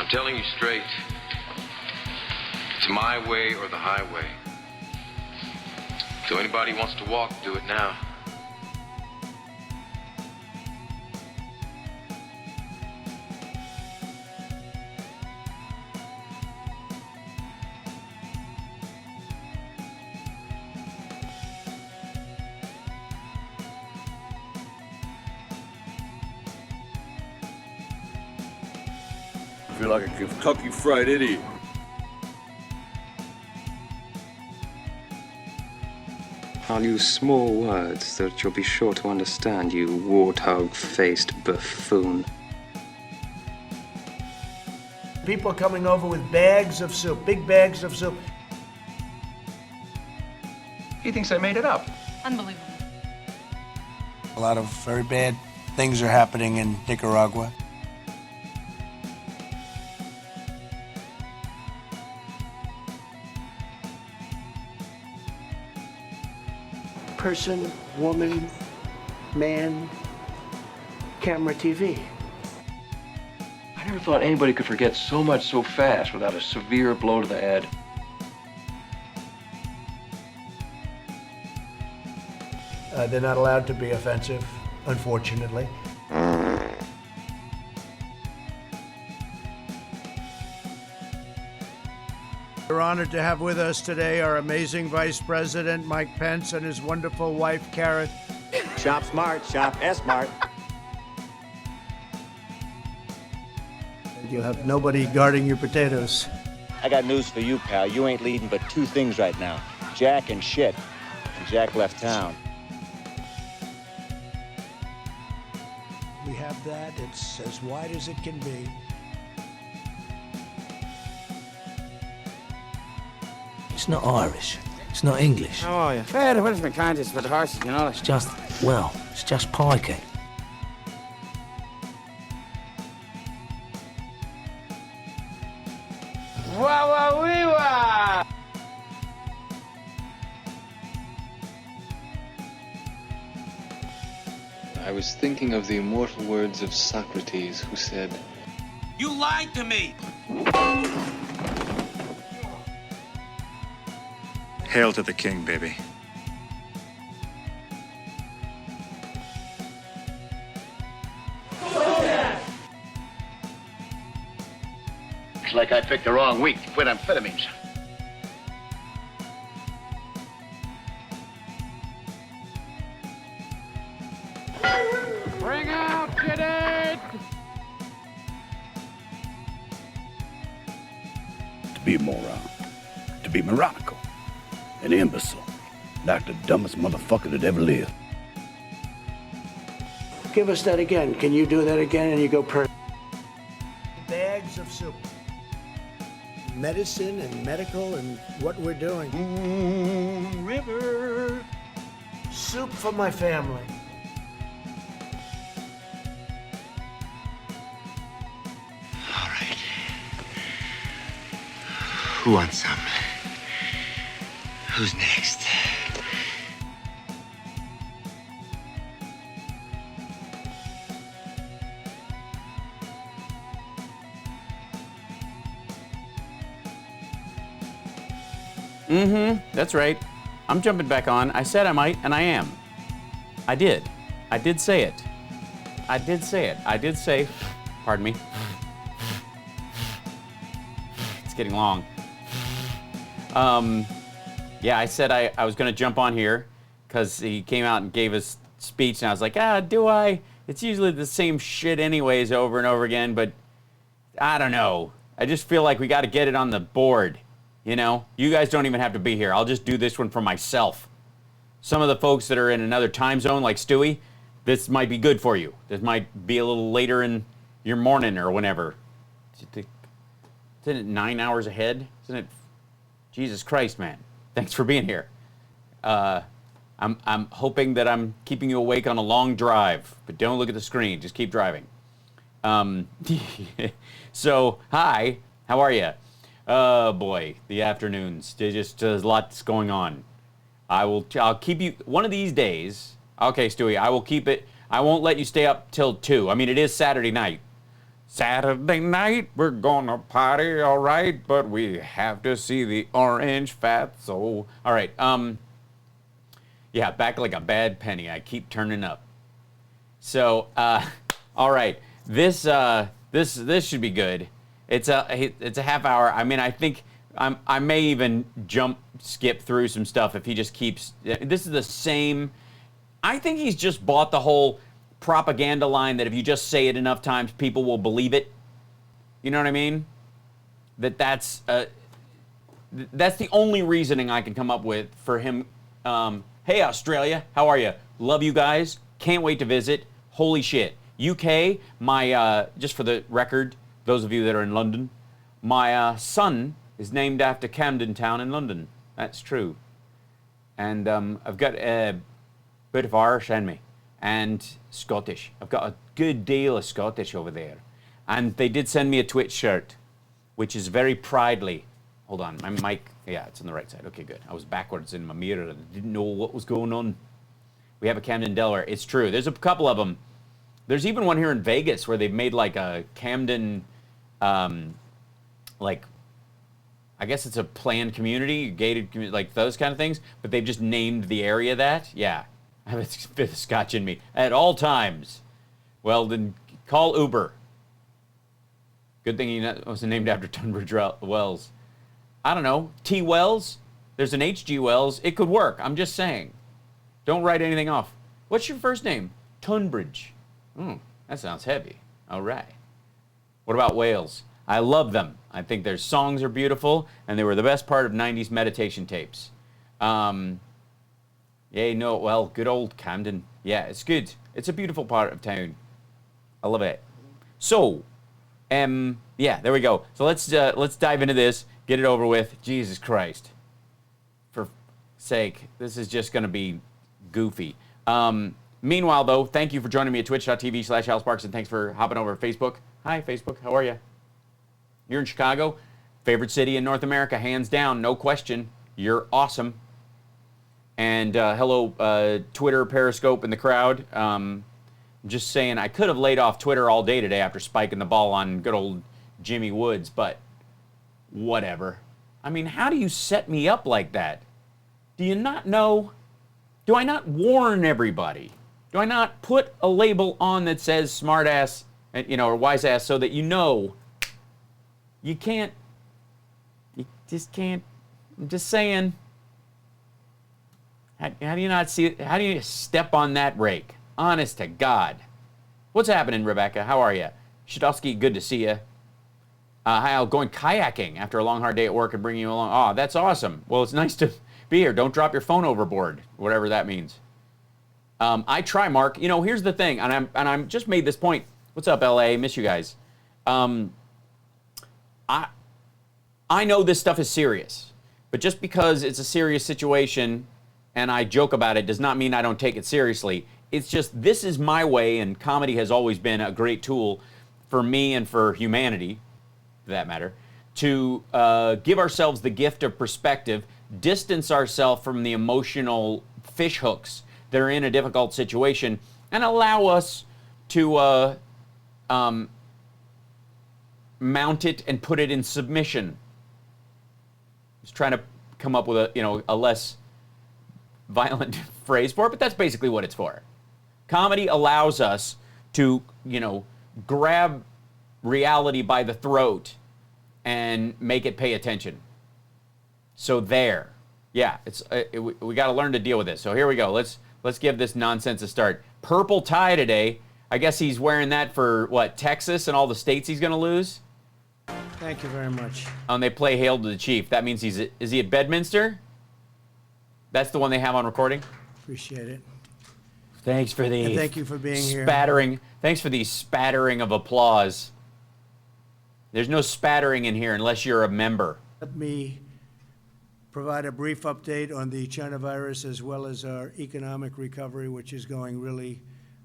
I'm telling you straight. It's my way or the highway. So anybody who wants to walk, do it now. I feel like a Kentucky Fried Idiot. I'll use small words that you'll be sure to understand, you warthog-faced buffoon. People coming over with bags of soup, big bags of soup. He thinks I made it up. Unbelievable. A lot of very bad things are happening in Nicaragua. Person, woman, man, camera, TV. I never thought anybody could forget so much so fast without a severe blow to the head. They're not allowed to be offensive, unfortunately. We're honored to have with us today our amazing Vice President, Mike Pence, and his wonderful wife, Karen. Shop smart, shop S-smart. You'll have nobody guarding your potatoes. I got news for you, pal. You ain't leading but two things right now. Jack and shit. And Jack left town. We have that. It's as wide as it can be. It's not Irish. It's not English. How are you? Fair, the punishment kind is for the horses, you know. It's just, well, it's just pikey. Wah, wah, wee, wah! I was thinking of the immortal words of Socrates, who said, You lied to me! Hail to the king, baby. It's like I picked the wrong week to quit amphetamines. Bring out your dead! To be a moron. To be moronical. An imbecile. Like the dumbest motherfucker that ever lived. Give us that again. Can you do that again? And you go per. Bags of soup. Medicine and medical and what we're doing. Moon River. Soup for my family. All right. Who wants some? Who's next? That's right. I'm jumping back on. I said I might, and I am. I did. I did say it. I did say it. I did say, pardon me. It's getting long. Yeah, I said I was going to jump on here because he came out and gave his speech, and I was like, do I? It's usually the same shit anyways over and over again, but I don't know. I just feel like we got to get it on the board, you know? You guys don't even have to be here. I'll just do this one for myself. Some of the folks that are in another time zone, like Stewie, this might be good for you. This might be a little later in your morning or whenever. Isn't it 9 hours ahead? Isn't it? Jesus Christ, man. Thanks for being here. I'm hoping that I'm keeping you awake on a long drive, but don't look at the screen. Just keep driving. So, hi. How are you? Oh, boy. The afternoons. There's lots going on. I'll keep you one of these days. Okay, Stewie, I will keep it. I won't let you stay up till 2. I mean, it is Saturday night. Saturday night, we're gonna party, all right, but we have to see the orange fat soul. All right, yeah, back like a bad penny. I keep turning up. So, all right, this should be good. It's a half hour. I mean, I think I may even skip through some stuff if he just keeps. This is the same. I think he's just bought the whole propaganda line that if you just say it enough times, people will believe it. You know what I mean? That's the only reasoning I can come up with for him. Hey, Australia, how are you? Love you guys. Can't wait to visit. Holy shit. UK, just for the record, those of you that are in London, my son is named after Camden Town in London. That's true. And I've got a bit of Irish in me. And Scottish. I've got a good deal of Scottish over there. And they did send me a Twitch shirt, which is very pridely. Hold on, my mic, yeah, it's on the right side. Okay, good. I was backwards in my mirror and didn't know what was going on. We have a Camden, Delaware. It's true. There's a couple of them. There's even one here in Vegas where they've made like a Camden, like, I guess it's a planned community, gated community, like those kind of things, but they've just named the area that. Yeah. I have a bit of scotch in me at all times. Well, then call Uber. Good thing he wasn't named after Tunbridge Wells. I don't know. T. Wells? There's an H.G. Wells. It could work. I'm just saying. Don't write anything off. What's your first name? Tunbridge. That sounds heavy. All right. What about Wales? I love them. I think their songs are beautiful, and they were the best part of 90s meditation tapes. Yeah, no, well, good old Camden. Yeah, it's good. It's a beautiful part of town. I love it. So, yeah, there we go. So let's dive into this, get it over with. Jesus Christ. For sake, this is just going to be goofy. Meanwhile, though, thank you for joining me at twitch.tv/Hal Sparks, and thanks for hopping over to Facebook. Hi, Facebook. How are you? You're in Chicago. Favorite city in North America, hands down, no question. You're awesome. And hello, Twitter, Periscope, and the crowd. I'm just saying, I could have laid off Twitter all day today after spiking the ball on good old Jimmy Woods, but whatever. I mean, how do you set me up like that? Do you not know? Do I not warn everybody? Do I not put a label on that says smartass, or wise ass, so that you know you just can't, I'm just saying. How do you not see it? How do you step on that rake? Honest to God. What's happening, Rebecca? How are you? Shadowski, good to see you. Hal, going kayaking after a long, hard day at work and bringing you along. Oh, that's awesome. Well, it's nice to be here. Don't drop your phone overboard, whatever that means. I try, Mark. Here's the thing, and I'm just made this point. What's up, LA? Miss you guys. I know this stuff is serious, but just because it's a serious situation and I joke about it does not mean I don't take it seriously. It's just, this is my way, and comedy has always been a great tool for me and for humanity, for that matter, to give ourselves the gift of perspective, distance ourselves from the emotional fish hooks that are in a difficult situation, and allow us to mount it and put it in submission. Just trying to come up with a less violent phrase for it, but that's basically what it's for. Comedy allows us to, grab reality by the throat and make it pay attention. So there. Yeah, we got to learn to deal with this. So here we go. Let's give this nonsense a start. Purple tie today. I guess he's wearing that for, Texas and all the states he's going to lose? Thank you very much. They play Hail to the Chief. That means is he at Bedminster? That's the one they have on recording? Appreciate it. Thanks for the and thank you for being spattering. Here. Thanks for the spattering of applause. There's no spattering in here unless you're a member. Let me provide a brief update on the China virus as well as our economic recovery, which is going really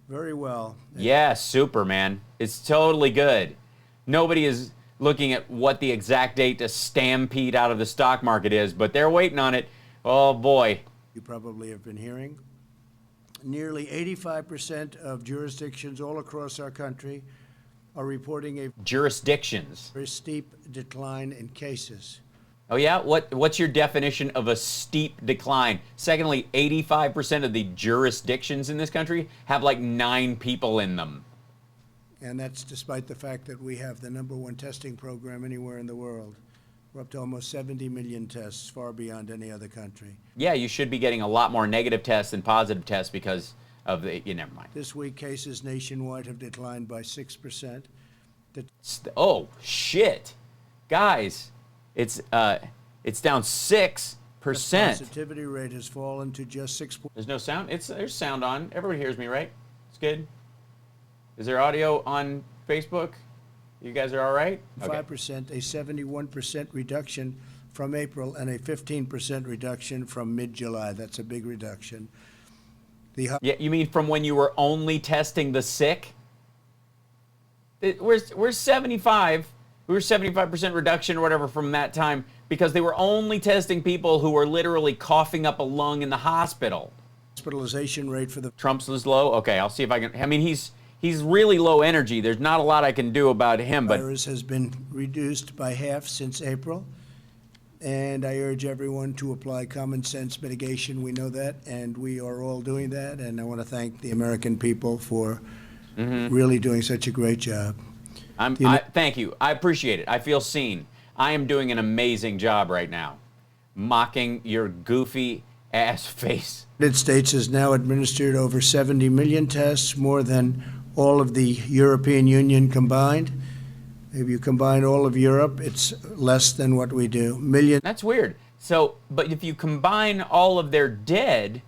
very well. Yeah, super, man. It's totally good. Nobody is looking at what the exact date to stampede out of the stock market is, but they're waiting on it. Oh, boy. You probably have been hearing. Nearly 85% of jurisdictions all across our country are reporting a Jurisdictions. very steep decline in cases. Oh yeah? What's your definition of a steep decline? Secondly, 85% of the jurisdictions in this country have like 9 people in them. And that's despite the fact that we have the #1 testing program anywhere in the world. We're up to almost 70 million tests, far beyond any other country. Yeah, you should be getting a lot more negative tests than positive tests because of the, never mind. This week, cases nationwide have declined by 6%. Oh, shit. Guys, it's down 6%. Positivity rate has fallen to just 6. There's no sound? There's sound on. Everybody hears me, right? It's good. Is there audio on Facebook? You guys are all right? 5%, a 71% reduction from April, and a 15% reduction from mid-July. That's a big reduction. Yeah, you mean from when you were only testing the sick? We're 75. We were 75% reduction or whatever from that time because they were only testing people who were literally coughing up a lung in the hospital. Hospitalization rate for the Trump's is low. Okay, I'll see if I can. I mean, he's really low energy. There's not a lot I can do about him, but virus has been reduced by half since April, and I urge everyone to apply common sense mitigation. We know that, and we are all doing that, and I want to thank the American people for really doing such a great job. Thank you. I appreciate it. I feel seen. I am doing an amazing job right now, mocking your goofy ass face. The United States has now administered over 70 million tests, more than all of the European Union combined. If you combine all of Europe, it's less than what we do. That's weird. So, but if you combine all of their dead,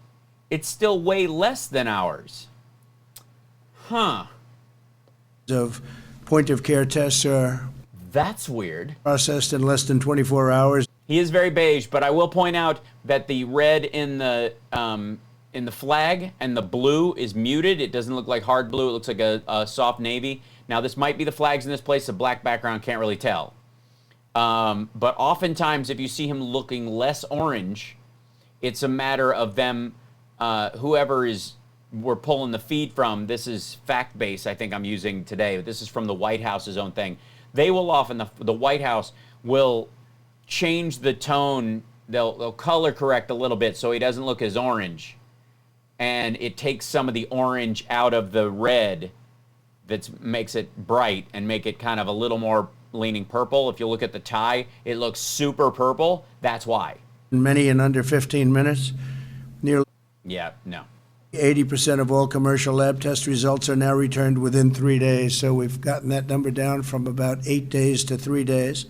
it's still way less than ours. Huh. Of point-of-care tests are That's weird. Processed in less than 24 hours. He is very beige, but I will point out that the red in the flag and the blue is muted. It doesn't look like hard blue. It looks like a soft navy. Now, this might be the flags in this place. The black background, can't really tell. But oftentimes, if you see him looking less orange, it's a matter of them, whoever we're pulling the feed from. This is fact-based, I think I'm using today. But this is from the White House's own thing. They will often, the White House will change the tone. They'll color correct a little bit so he doesn't look as orange. And it takes some of the orange out of the red that makes it bright and make it kind of a little more leaning purple. If you look at the tie, it looks super purple. That's why. Many in under 15 minutes. Nearly 80% of all commercial lab test results are now returned within 3 days. So we've gotten that number down from about 8 days to 3 days.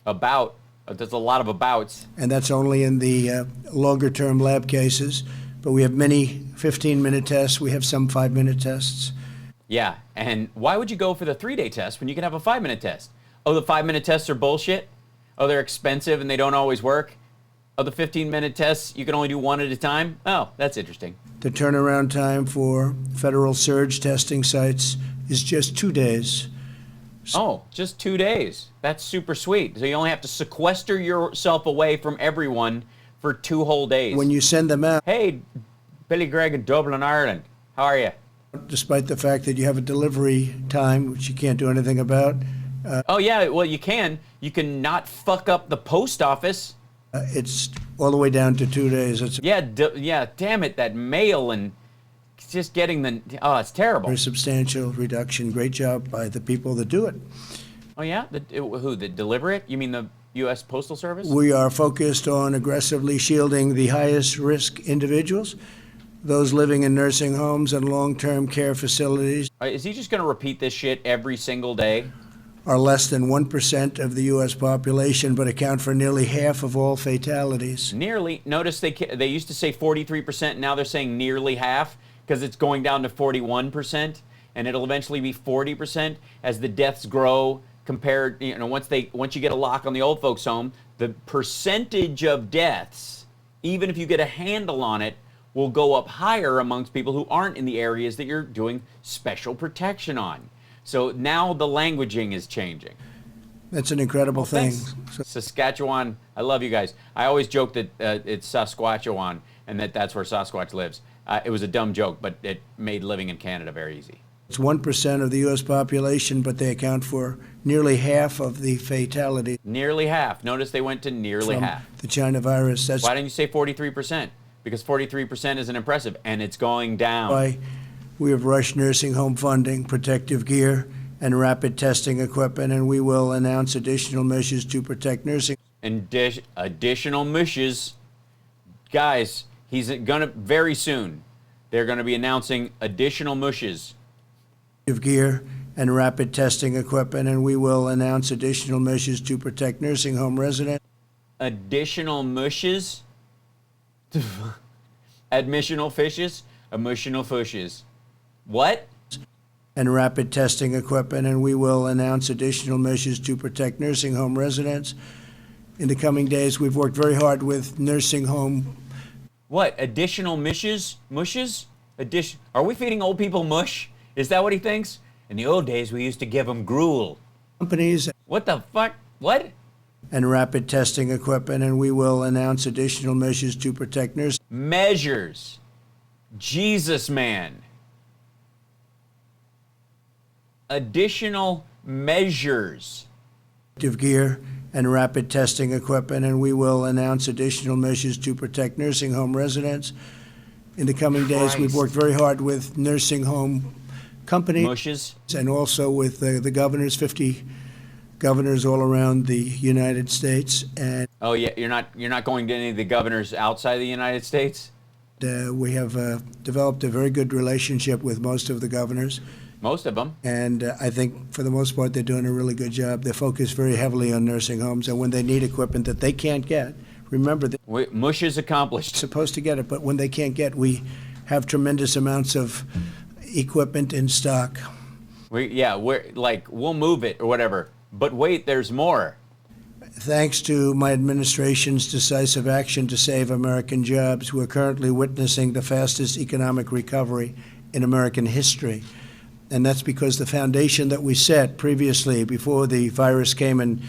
There's a lot of abouts. And that's only in the longer-term lab cases. But we have many 15-minute tests. We have some 5-minute tests. Yeah, and why would you go for the 3-day test when you can have a 5-minute test? Oh, the 5-minute tests are bullshit? Oh, they're expensive and they don't always work? Oh, the 15-minute tests, you can only do one at a time? Oh, that's interesting. The turnaround time for federal surge testing sites is just 2 days. Oh, just 2 days. That's super sweet. So you only have to sequester yourself away from everyone for 2 whole days. When you send them out. Hey, Billy Gregg in Dublin, Ireland. How are you? Despite the fact that you have a delivery time, which you can't do anything about. Oh, yeah, well, you can. You can not fuck up the post office. It's all the way down to 2 days. Yeah, damn it, that mail and just getting it's terrible. Very substantial reduction. Great job by the people that do it. Oh, yeah? Who, that deliver it? You mean the U.S. Postal Service? We are focused on aggressively shielding the highest risk individuals, those living in nursing homes and long-term care facilities. Is he just going to repeat this shit every single day? Are less than 1% of the U.S. population, but account for nearly half of all fatalities. Nearly. Notice they used to say 43%, now they're saying nearly half, because it's going down to 41%, and it'll eventually be 40% as the deaths grow compared, once you get a lock on the old folks' home, the percentage of deaths, even if you get a handle on it, will go up higher amongst people who aren't in the areas that you're doing special protection on. So now the languaging is changing. That's an incredible thing. Saskatchewan, I love you guys. I always joke that it's Saskatchewan and that's where Sasquatch lives. It was a dumb joke, but it made living in Canada very easy. It's 1% of the U.S. population, but they account for nearly half of the fatalities. Nearly half. Notice they went to nearly from half. The China virus. That's why didn't you say 43%? Because 43% isn't impressive, and it's going down. why we have rushed nursing home funding, protective gear, and rapid testing equipment, and we will announce additional measures to protect nursing. And additional measures. Guys, he's gonna, very soon, they're gonna be announcing additional measures. Gear and rapid testing equipment, and we will announce additional measures to protect nursing home residents. Additional measures? Admissional fishes? Emotional fishes. What? And rapid testing equipment, and we will announce additional measures to protect nursing home residents. In the coming days, we've worked very hard with nursing home. What? Additional mushes? Mushes? Are we feeding old people mush? Is that what he thinks? In the old days, we used to give them gruel. Companies. What the fuck? What? And rapid testing equipment, and we will announce additional measures to protect nurses. Measures. Jesus, man. Additional measures. Gear and rapid testing equipment, and we will announce additional measures to protect nursing home residents. In the coming days, we've worked very hard with nursing home companies. Mushes. And also with the governors, 50 governors all around the United States. And oh yeah, you're not going to any of the governors outside the United States? We have developed a very good relationship with most of the governors. Most of them. And I think for the most part, they're doing a really good job. They're focused very heavily on nursing homes, and when they need equipment that they can't get, remember that mush is accomplished. Supposed to get it, but when they can't get, we have tremendous amounts of equipment in stock. We'll move it or whatever. But wait, there's more. Thanks to my administration's decisive action to save American jobs, we're currently witnessing the fastest economic recovery in American history. And that's because the foundation that we set previously, before the virus came and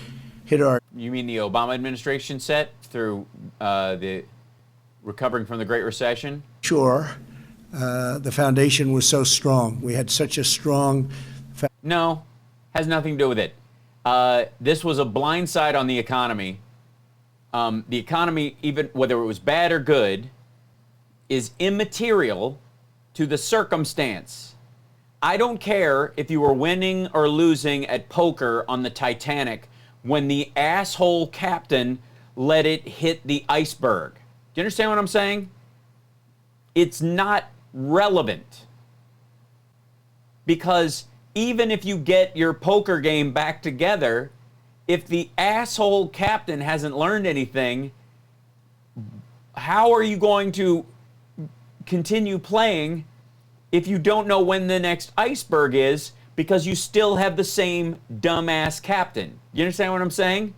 hit our... You mean the Obama administration set through the recovering from the Great Recession? Sure. The foundation was so strong. We had such a strong... No, has nothing to do with it. This was a blind side on the economy. The economy, even whether it was bad or good, is immaterial to the circumstance. I don't care if you were winning or losing at poker on the Titanic when the asshole captain let it hit the iceberg. Do you understand what I'm saying? It's not relevant. Because even if you get your poker game back together, if the asshole captain hasn't learned anything, how are you going to continue playing if you don't know when the next iceberg is, because you still have the same dumbass captain? You understand what I'm saying?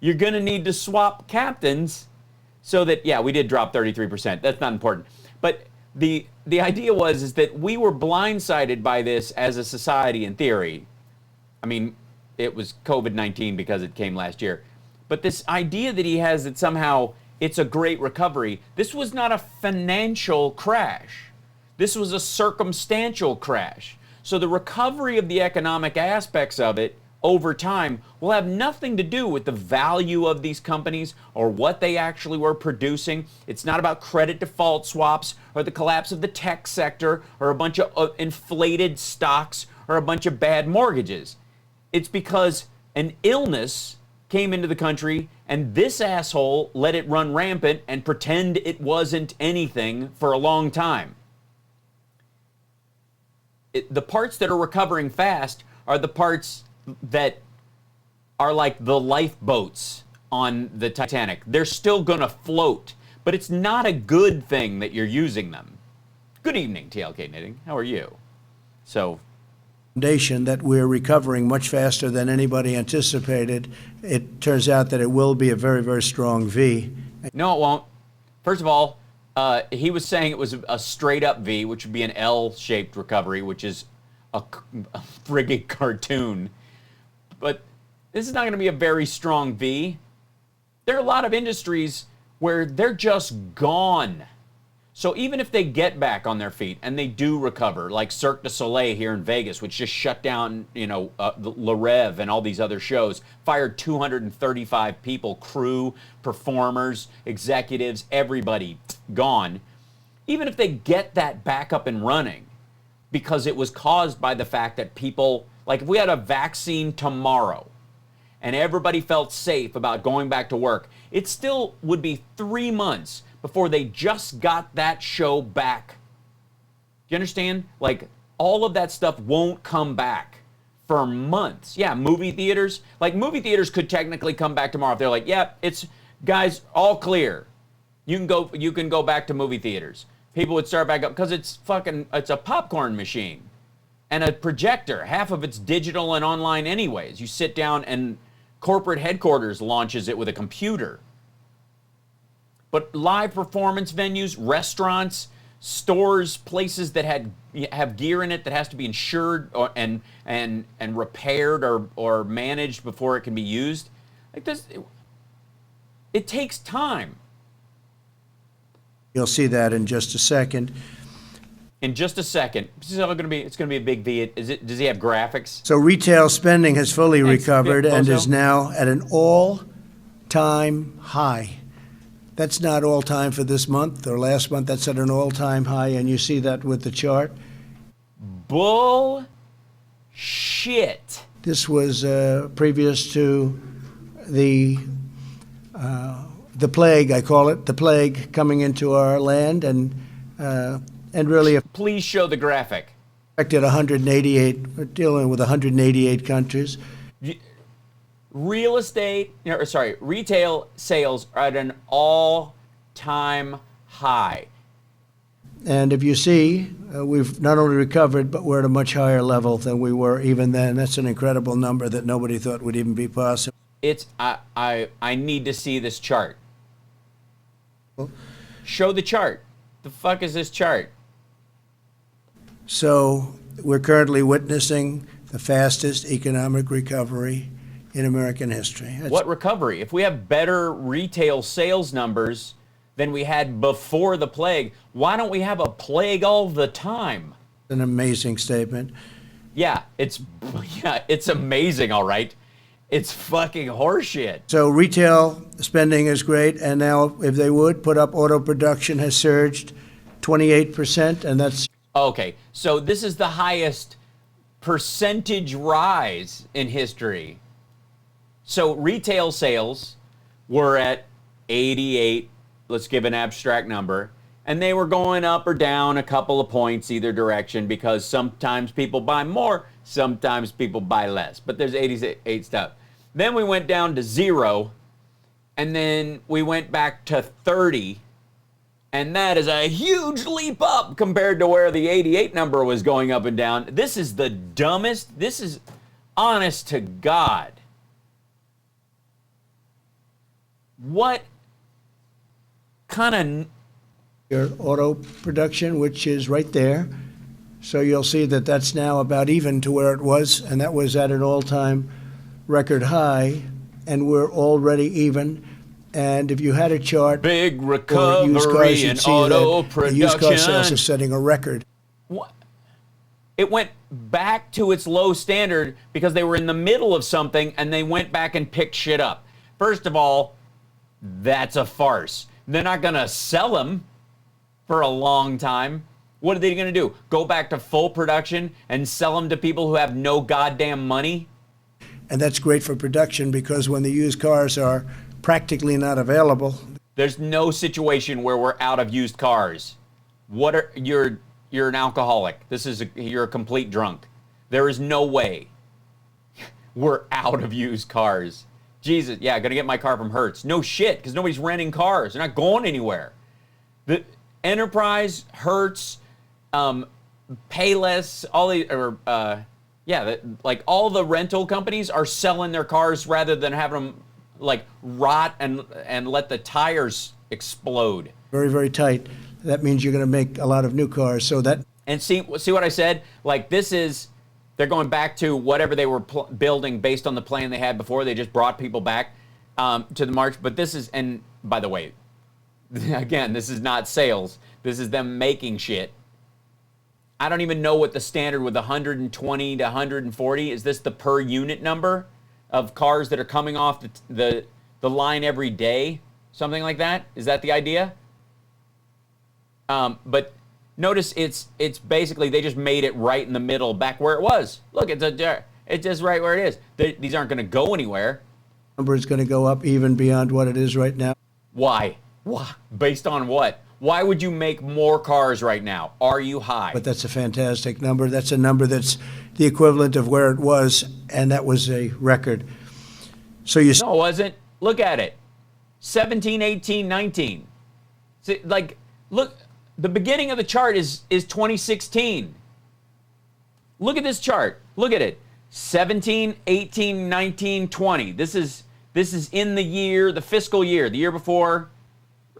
You're going to need to swap captains so that, yeah, we did drop 33%. That's not important. But the idea is that we were blindsided by this as a society in theory. I mean, it was COVID-19 because it came last year. But this idea that he has that somehow it's a great recovery, this was not a financial crash. This was a circumstantial crash. So the recovery of the economic aspects of it over time will have nothing to do with the value of these companies or what they actually were producing. It's not about credit default swaps or the collapse of the tech sector or a bunch of inflated stocks or a bunch of bad mortgages. It's because an illness came into the country and this asshole let it run rampant and pretend it wasn't anything for a long time. The parts that are recovering fast are the parts that are like the lifeboats on the Titanic. They're still going to float, but it's not a good thing that you're using them. Good evening, TLK Knitting. How are you? So, foundation that we're recovering much faster than anybody anticipated. It turns out that it will be a very, very strong V. No, it won't. First of all, he was saying it was a straight up V, which would be an L-shaped recovery, which is a friggin' cartoon. But this is not going to be a very strong V. There are a lot of industries where they're just gone. So even if they get back on their feet and they do recover, like Cirque du Soleil here in Vegas, which just shut down, Le Rev and all these other shows, fired 235 people, crew, performers, executives, everybody gone. Even if they get that back up and running, because it was caused by the fact that people, like if we had a vaccine tomorrow and everybody felt safe about going back to work, it still would be 3 months before they just got that show back. Do you understand? Like, all of that stuff won't come back for months. Yeah, movie theaters could technically come back tomorrow if they're like, yeah, it's, guys, all clear. You can go back to movie theaters. People would start back up because it's a popcorn machine and a projector. Half of it's digital and online anyways. You sit down and corporate headquarters launches it with a computer. But live performance venues, restaurants, stores, places that have gear in it that has to be insured and repaired or managed before it can be used, like this, it takes time. You'll see that in just a second. In just a second, it's going to be a big V. Does he have graphics? So retail spending has fully recovered and is now at an all-time high. That's not all-time for this month or last month. That's at an all-time high, and you see that with the chart. Bullshit. This was previous to the plague, I call it, the plague coming into our land, and really. Please show the graphic. Affected 188. We're dealing with 188 countries. Retail sales are at an all-time high. And if you see, we've not only recovered, but we're at a much higher level than we were even then. That's an incredible number that nobody thought would even be possible. I need to see this chart. Show the chart. The fuck is this chart? So we're currently witnessing the fastest economic recovery in American history. What recovery? If we have better retail sales numbers than we had before the plague, why don't we have a plague all the time? An amazing statement. Yeah, it's amazing, all right. It's fucking horseshit. So retail spending is great, and now if they would put up, auto production has surged 28%, and that's... Okay, so this is the highest percentage rise in history. So retail sales were at 88, let's give an abstract number, and they were going up or down a couple of points either direction because sometimes people buy more, sometimes people buy less, but there's 88 stuff. Then we went down to 0, and then we went back to 30, and that is a huge leap up compared to where the 88 number was going up and down. This is the dumbest, this is honest to God. What kind of... Your auto production, which is right there. So you'll see that that's now about even to where it was, and that was at an all-time record high, and we're already even. And if you had a chart... Big recovery in auto production. Used car sales are setting a record. What? It went back to its low standard because they were in the middle of something, and they went back and picked shit up. First of all, that's a farce. They're not going to sell them for a long time. What are they going to do? Go back to full production and sell them to people who have no goddamn money? And that's great for production because when the used cars are practically not available. There's no situation where we're out of used cars. You're an alcoholic. You're a complete drunk. There is no way we're out of used cars. Jesus, yeah, gonna get my car from Hertz. No shit, because nobody's renting cars. They're not going anywhere. The Enterprise, Hertz, Payless, all the, like all the rental companies are selling their cars rather than having them like rot and let the tires explode. Very, very tight. That means you're gonna make a lot of new cars. So that... And see what I said? Like this is... They're going back to whatever they were building based on the plan they had before. They just brought people back to the march. But this is, and by the way, Again, this is not sales. This is them making shit. I don't even know what the standard with 120 to 140, is this the per unit number of cars that are coming off the line every day? Something like that? Is that the idea? But notice it's basically, they just made it right in the middle, back where it was. Look, it's just right where it is. These aren't going to go anywhere. Number is going to go up even beyond what it is right now. Why? Why? Based on what? Why would you make more cars right now? Are you high? But that's a fantastic number. That's a number that's the equivalent of where it was, and that was a record. So you... No, it wasn't. Look at it. 17, 18, 19. See, like, look, the beginning of the chart is 2016. Look at this chart. Look at it. 17, 18, 19, 20. This is in the year, the fiscal year, the year before,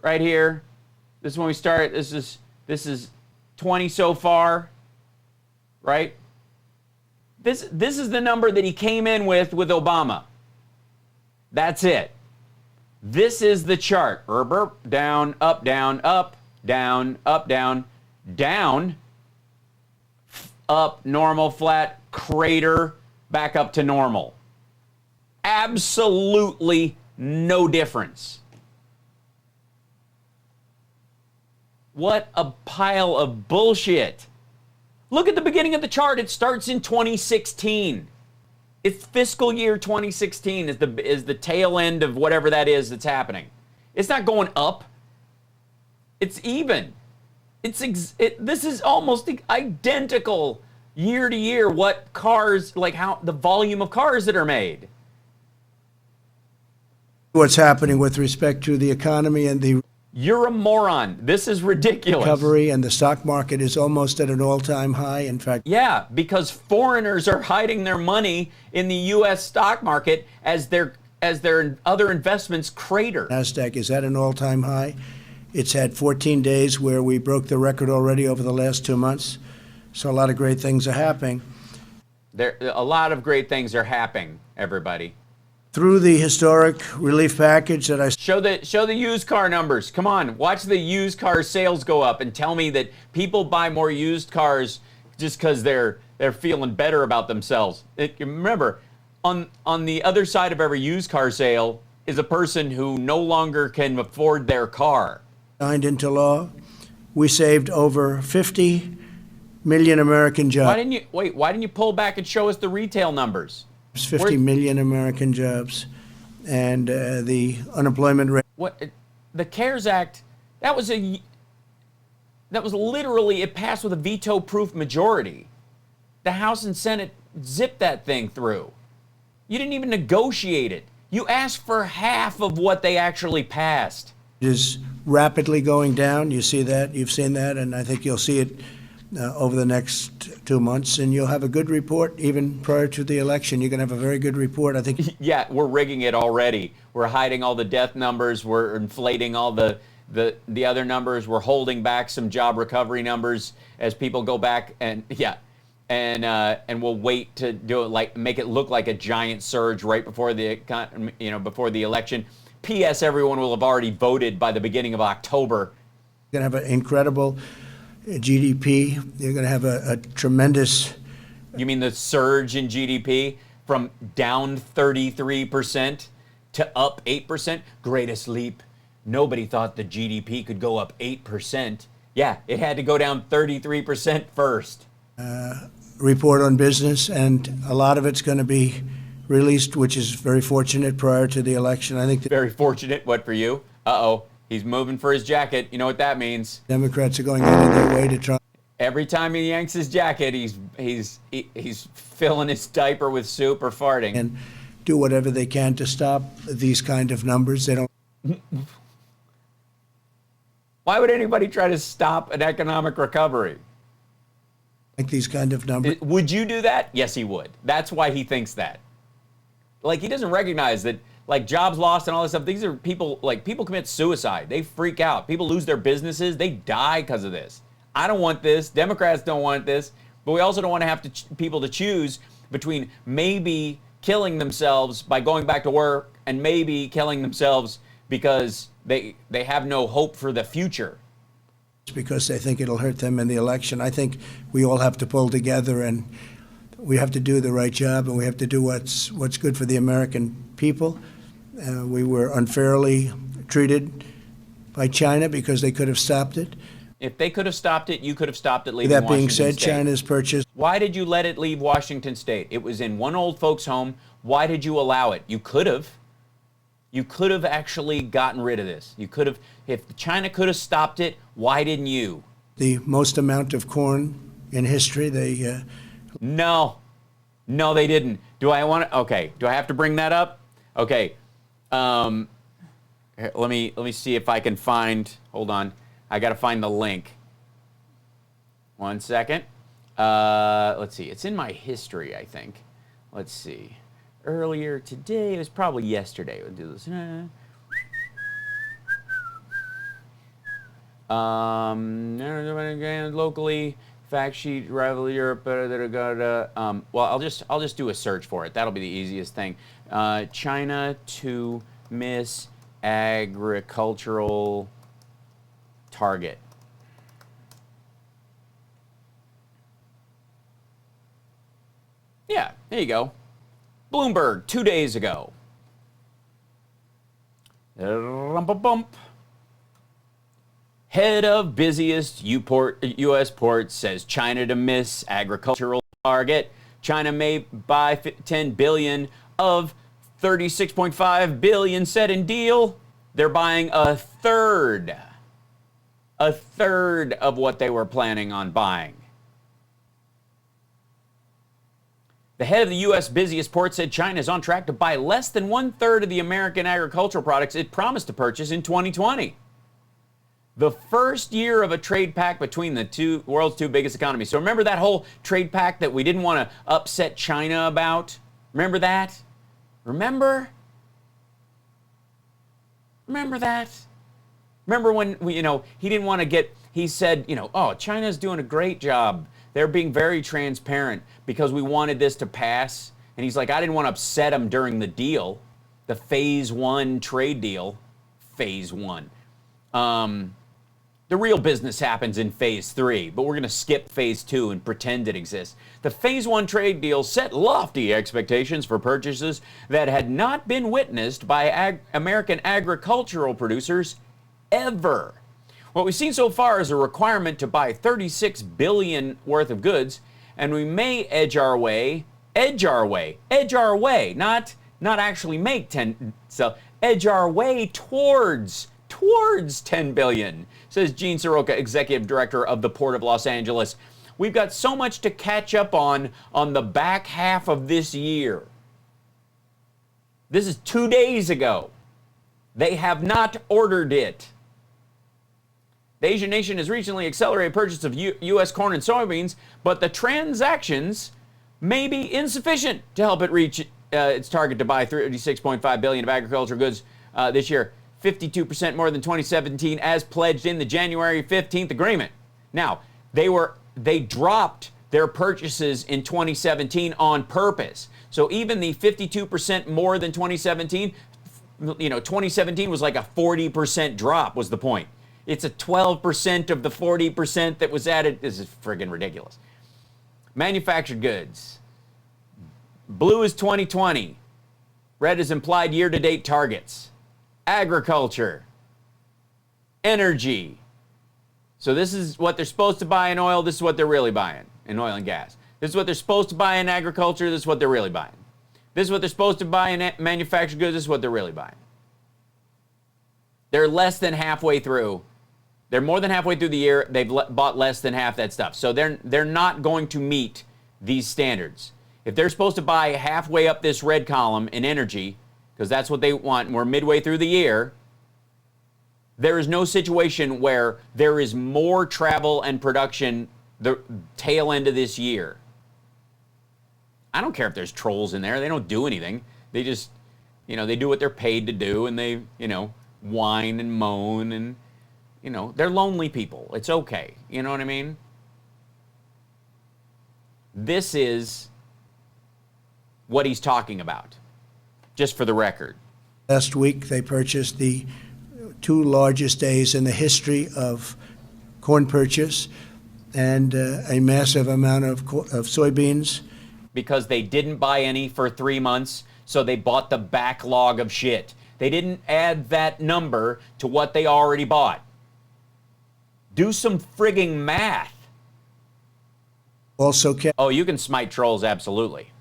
right here. This is when we start. This is 20 so far, right? This is the number that he came in with Obama. That's it. This is the chart. Down, up, down, up, down, up, down, down, up, normal, flat, crater, back up to normal. Absolutely no difference. What a pile of bullshit. Look at the beginning of the chart. It starts in 2016. It's fiscal year 2016 is the tail end of whatever that is that's happening. It's not going up. It's even. This is almost identical year to year what cars, like how the volume of cars that are made. What's happening with respect to the economy and the... You're a moron. This is ridiculous. Recovery, and the stock market is almost at an all-time high. In fact, yeah, because foreigners are hiding their money in the U.S. stock market as their other investments crater. Nasdaq is at an all-time high. It's had 14 days where we broke the record already over the last 2 months. So a lot of great things are happening. A lot of great things are happening, everybody. Through the historic relief package that I... Show the used car numbers. Come on, watch the used car sales go up and tell me that people buy more used cars just because they're feeling better about themselves. Remember, on the other side of every used car sale is a person who no longer can afford their car. Signed into law, we saved over 50 million American jobs. Why didn't you pull back and show us the retail numbers? 50 million American jobs, and the unemployment rate. What the CARES Act? That was literally, it passed with a veto-proof majority. The House and Senate zipped that thing through. You didn't even negotiate it. You asked for half of what they actually passed. It is rapidly going down. You see that. You've seen that, and I think you'll see it over the next 2 months, and you'll have a good report even prior to the election. You're going to have a very good report, I think. Yeah, we're rigging it already. We're hiding all the death numbers. We're inflating all the other numbers. We're holding back some job recovery numbers as people go back, and and we'll wait to do it, like make it look like a giant surge right before before the election. P.S. Everyone will have already voted by the beginning of October. You're going to have an incredible GDP. You're going to have a tremendous... You mean the surge in GDP from down 33% to up 8%? Greatest leap. Nobody thought the GDP could go up 8%. Yeah, it had to go down 33% first. Report on business, and a lot of it's going to be released, which is very fortunate prior to the election. I think... Very fortunate? What, for you? Uh-oh. He's moving for his jacket. You know what that means. Democrats are going out of their way to try. Every time he yanks his jacket, he's filling his diaper with soup or farting. And do whatever they can to stop these kind of numbers. They don't. Why would anybody try to stop an economic recovery? Like these kind of numbers. Would you do that? Yes, he would. That's why he thinks that. Like, he doesn't recognize that, like, jobs lost and all this stuff. These are people, like, people commit suicide. They freak out. People lose their businesses. They die because of this. I don't want this. Democrats don't want this. But we also don't want to have people to choose between maybe killing themselves by going back to work and maybe killing themselves because they have no hope for the future. It's because they think it'll hurt them in the election. I think we all have to pull together, and we have to do the right job, and we have to do what's good for the American people. We were unfairly treated by China because they could have stopped it. If they could have stopped it, you could have stopped it leaving That Washington being said, State. China's purchased. Why did you let it leave Washington State? It was in one old folks' home. Why did you allow it? You could have. You could have actually gotten rid of this. You could have, if China could have stopped it, why didn't you? The most amount of corn in history. No, they didn't. Do I want to? Okay. Do I have to bring that up? Okay. Here, let me see if I can find. Hold on. I got to find the link. 1 second. Let's see. It's in my history, I think. Let's see. Earlier today, it was probably yesterday. We'll do this. Locally, fact sheet, rival Europe. Well, I'll just do a search for it. That'll be the easiest thing. China to miss agricultural target. Yeah, there you go. Bloomberg, 2 days ago. Head of busiest U.S. port says China to miss agricultural target. China may buy $10 billion of $36.5 billion set in deal. They're buying a third of what they were planning on buying. The head of the U.S. busiest port said China is on track to buy less than 1/3 of the American agricultural products it promised to purchase in 2020. The first year of a trade pact between the world's two biggest economies. So remember that whole trade pact that we didn't want to upset China about? Remember that? Remember that? Remember when he didn't want to he said, oh, China's doing a great job. They're being very transparent because we wanted this to pass. And he's like, I didn't want to upset them during the deal, the phase 1 trade deal, phase 1. The real business happens in phase 3, but we're going to skip phase 2 and pretend it exists. The phase 1 trade deal set lofty expectations for purchases that had not been witnessed by American agricultural producers ever. What we've seen so far is a requirement to buy $36 billion worth of goods, and we may edge our way, not actually make 10, so edge our way towards $10 billion, says Gene Soroka, executive director of the Port of Los Angeles. We've got so much to catch up on the back half of this year. This is 2 days ago. They have not ordered it. The Asian nation has recently accelerated purchase of U.S. corn and soybeans, but the transactions may be insufficient to help it reach its target to buy $36.5 billion of agricultural goods this year, 52% more than 2017, as pledged in the January 15th agreement. Now, they dropped their purchases in 2017 on purpose. So even the 52% more than 2017, 2017 was like a 40% drop was the point. It's a 12% of the 40% that was added. This is friggin' ridiculous. Manufactured goods. Blue is 2020. Red is implied year-to-date targets. Agriculture. Energy. So this is what they're supposed to buy in oil. This is what they're really buying in oil and gas. This is what they're supposed to buy in agriculture. This is what they're really buying. This is what they're supposed to buy in manufactured goods. This is what they're really buying. They're less than halfway through. They're more than halfway through the year. They've bought less than half that stuff. So they're not going to meet these standards. If they're supposed to buy halfway up this red column in energy, because that's what they want, and we're midway through the year, there is no situation where there is more travel and production the tail end of this year. I don't care if there's trolls in there. They don't do anything. They just, they do what they're paid to do, and they, whine and moan, and, they're lonely people. It's okay. You know what I mean? This is what he's talking about, just for the record. Last week, they purchased the two largest days in the history of corn purchase and a massive amount of soybeans. Because they didn't buy any for 3 months, so they bought the backlog of shit. They didn't add that number to what they already bought. Do some frigging math. Also, oh, you can smite trolls, absolutely.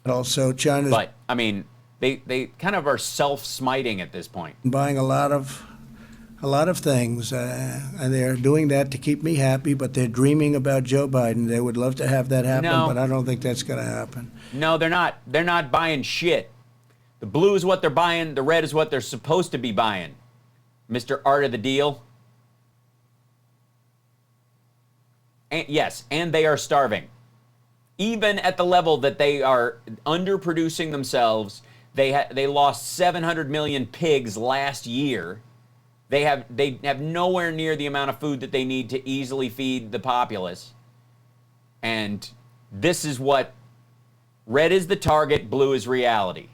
Also, China's. But I mean, they kind of are self-smiting at this point. Buying a lot of things, and they're doing that to keep me happy. But they're dreaming about Joe Biden. They would love to have that happen, but I don't think that's going to happen. No, they're not. They're not buying shit. The blue is what they're buying. The red is what they're supposed to be buying. Mr. Art of the Deal. And, yes, and they are starving. Even at the level that they are underproducing themselves, they lost 700 million pigs last year. They have nowhere near the amount of food that they need to easily feed the populace. And this is what red is the target, blue is reality.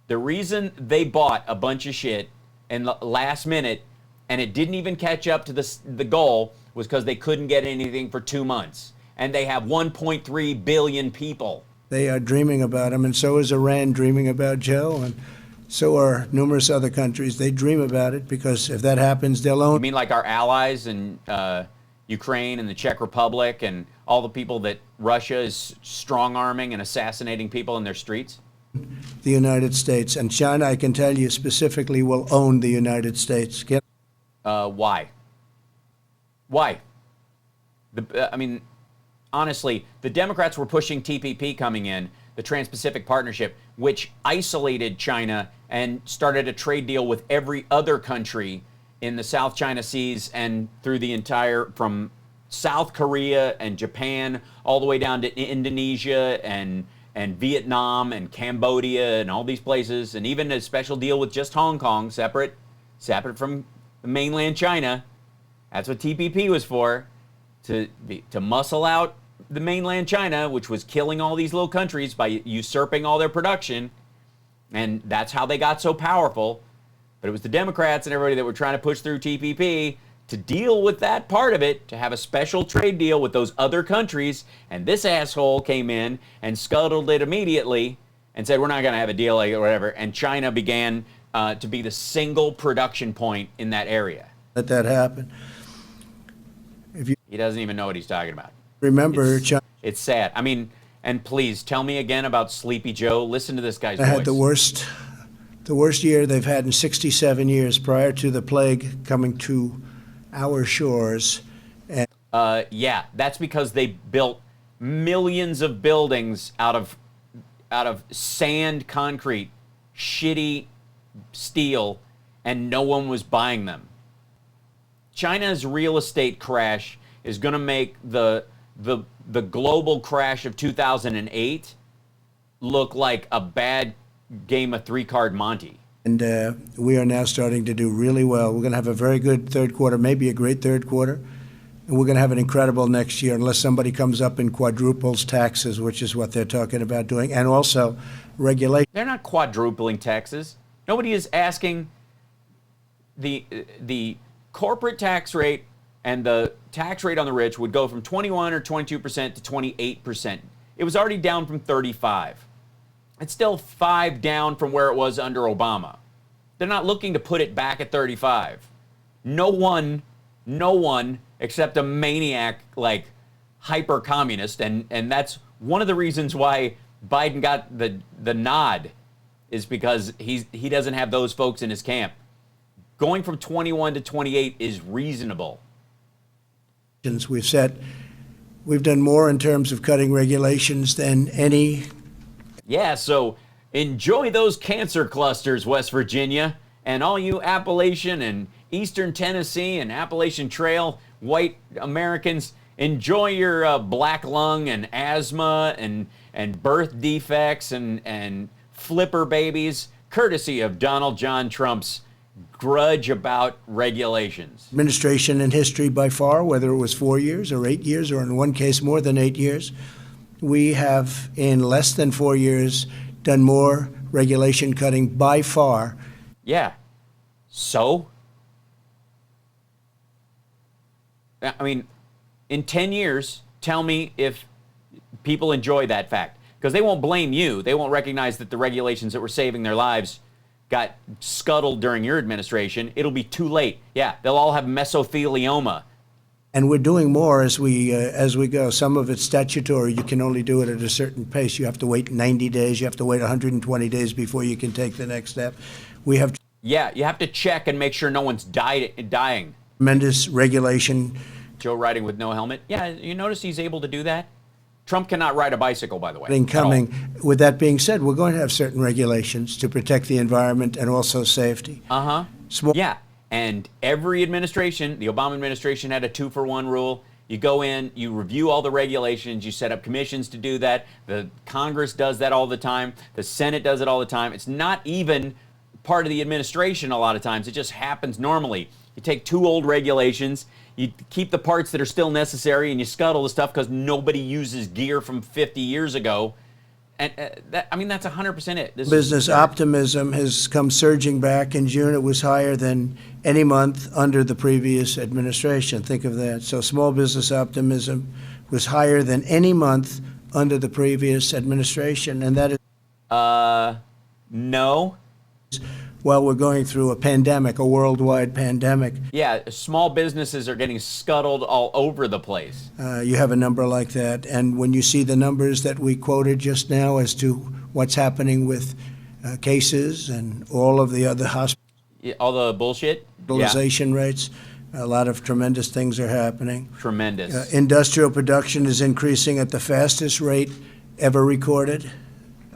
The reason they bought a bunch of shit in the last minute and it didn't even catch up to the goal was because they couldn't get anything for 2 months. And they have 1.3 billion people. They are dreaming about him, and so is Iran dreaming about Joe, and so are numerous other countries. They dream about it because if that happens, they'll own. You mean like our allies in Ukraine and the Czech Republic and all the people that Russia is strong-arming and assassinating people in their streets? The United States. And China, I can tell you specifically, will own the United States. Why? Why? I mean, honestly, the Democrats were pushing TPP coming in, the Trans-Pacific Partnership, which isolated China and started a trade deal with every other country in the South China Seas and through the entire, from South Korea and Japan all the way down to Indonesia and Vietnam and Cambodia and all these places, and even a special deal with just Hong Kong, separate from mainland China. That's what TPP was for, to muscle out the mainland China, which was killing all these little countries by usurping all their production, and that's how they got so powerful. But it was the Democrats and everybody that were trying to push through TPP to deal with that part of it, to have a special trade deal with those other countries, and this asshole came in and scuttled it immediately and said, we're not going to have a deal like it or whatever, and China began to be the single production point in that area. Let that happen. He doesn't even know what he's talking about. Remember, it's sad. I mean, and please tell me again about Sleepy Joe. Listen to this guy's voice. They had the worst year they've had in 67 years prior to the plague coming to our shores. And yeah, that's because they built millions of buildings out of sand, concrete, shitty steel, and no one was buying them. China's real estate crash is going to make the global crash of 2008 look like a bad game of three-card Monte. And we are now starting to do really well. We're going to have a very good third quarter, maybe a great third quarter. And we're going to have an incredible next year unless somebody comes up and quadruples taxes, which is what they're talking about doing, and also regulation. They're not quadrupling taxes. Nobody is asking the corporate tax rate and the tax rate on the rich would go from 21 or 22% to 28%. It was already down from 35. It's still 5 down from where it was under Obama. They're not looking to put it back at 35. No one except a maniac like hyper-communist, and that's one of the reasons why Biden got the nod, is because he doesn't have those folks in his camp. Going from 21 to 28 is reasonable. We've done more in terms of cutting regulations than any. Yeah, so enjoy those cancer clusters, West Virginia, and all you Appalachian and Eastern Tennessee and Appalachian Trail white Americans. Enjoy your black lung and asthma and birth defects and flipper babies, courtesy of Donald John Trump's grudge about regulations. Administration in history by far, whether it was 4 years or 8 years, or in one case more than 8 years, we have in less than 4 years done more regulation cutting by far. Yeah. So? I mean, in 10 years, tell me if people enjoy that fact. Because they won't blame you. They won't recognize that the regulations that were saving their lives got scuttled during your administration. It'll be too late. Yeah, they'll all have mesothelioma. And we're doing more as we go. Some of it's statutory. You can only do it at a certain pace. You have to wait 90 days. You have to wait 120 days before you can take the next step. We have Yeah, you have to check and make sure no one's dying. tremendous regulation. Joe riding with no helmet. Yeah, you notice he's able to do that? Trump cannot ride a bicycle, by the way. Coming. With that being said, we're going to have certain regulations to protect the environment and also safety. Yeah, and every administration, the Obama administration had a 2-for-1 rule. You go in, you review all the regulations, you set up commissions to do that. The Congress does that all the time. The Senate does it all the time. It's not even part of the administration a lot of times. It just happens normally. You take 2 old regulations, you keep the parts that are still necessary, and you scuttle the stuff because nobody uses gear from 50 years ago. And that's 100% it. Business optimism has come surging back. In June, it was higher than any month under the previous administration. Think of that. So small business optimism was higher than any month under the previous administration. And that is... No. Well, we're going through a pandemic, a worldwide pandemic. Yeah, small businesses are getting scuttled all over the place. You have a number like that. And when you see the numbers that we quoted just now as to what's happening with cases and all of the other all the bullshit? Hospitalization rates, a lot of tremendous things are happening. Tremendous. Industrial production is increasing at the fastest rate ever recorded.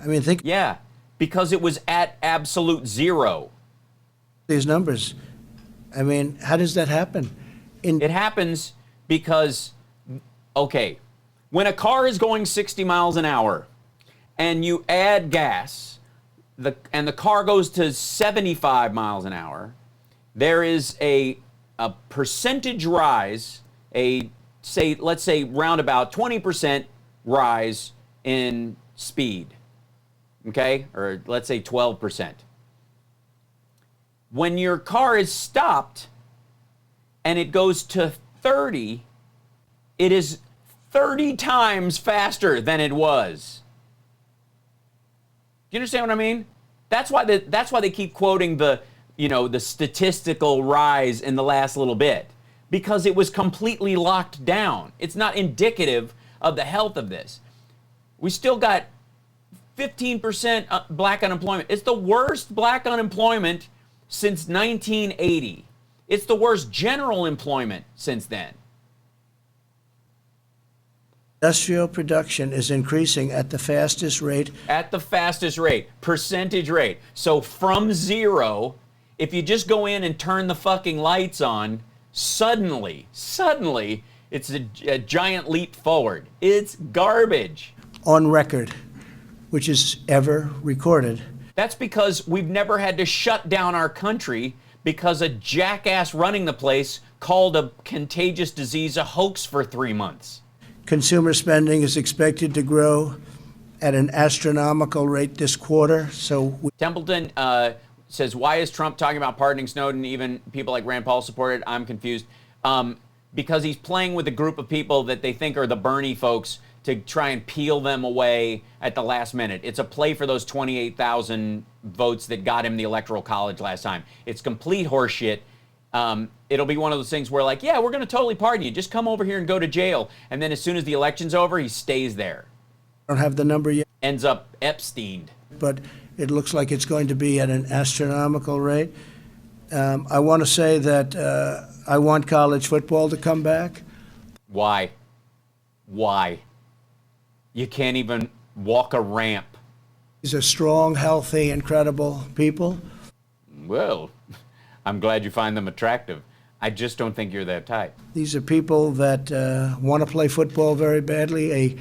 I mean, think... Yeah. Because it was at absolute zero. These numbers. I mean, how does that happen? It happens because, okay, when a car is going 60 miles an hour and you add gas, and the car goes to 75 miles an hour, there is a percentage rise, let's say roundabout 20% rise in speed. Okay, or let's say 12%. When your car is stopped and it goes to 30, it is 30 times faster than it was. Do you understand what I mean? That's why they keep quoting the statistical rise in the last little bit, because it was completely locked down. It's not indicative of the health of this. We still got 15% black unemployment. It's the worst black unemployment since 1980. It's the worst general employment since then. Industrial production is increasing at the fastest rate. At the fastest rate, percentage rate. So from zero, if you just go in and turn the fucking lights on, suddenly, it's a giant leap forward. It's garbage. On record, which is ever recorded. That's because we've never had to shut down our country because a jackass running the place called a contagious disease a hoax for 3 months. Consumer spending is expected to grow at an astronomical rate this quarter. Templeton says, why is Trump talking about pardoning Snowden? Even people like Rand Paul support it. I'm confused. Because he's playing with a group of people that they think are the Bernie folks to try and peel them away at the last minute. It's a play for those 28,000 votes that got him the Electoral College last time. It's complete horseshit. It'll be one of those things where, like, yeah, we're going to totally pardon you. Just come over here and go to jail. And then as soon as the election's over, he stays there. I don't have the number yet. Ends up Epsteined. But it looks like it's going to be at an astronomical rate. I want to say that I want college football to come back. Why? You can't even walk a ramp. These are strong, healthy, incredible people. Well, I'm glad you find them attractive. I just don't think you're that type. These are people that want to play football very badly.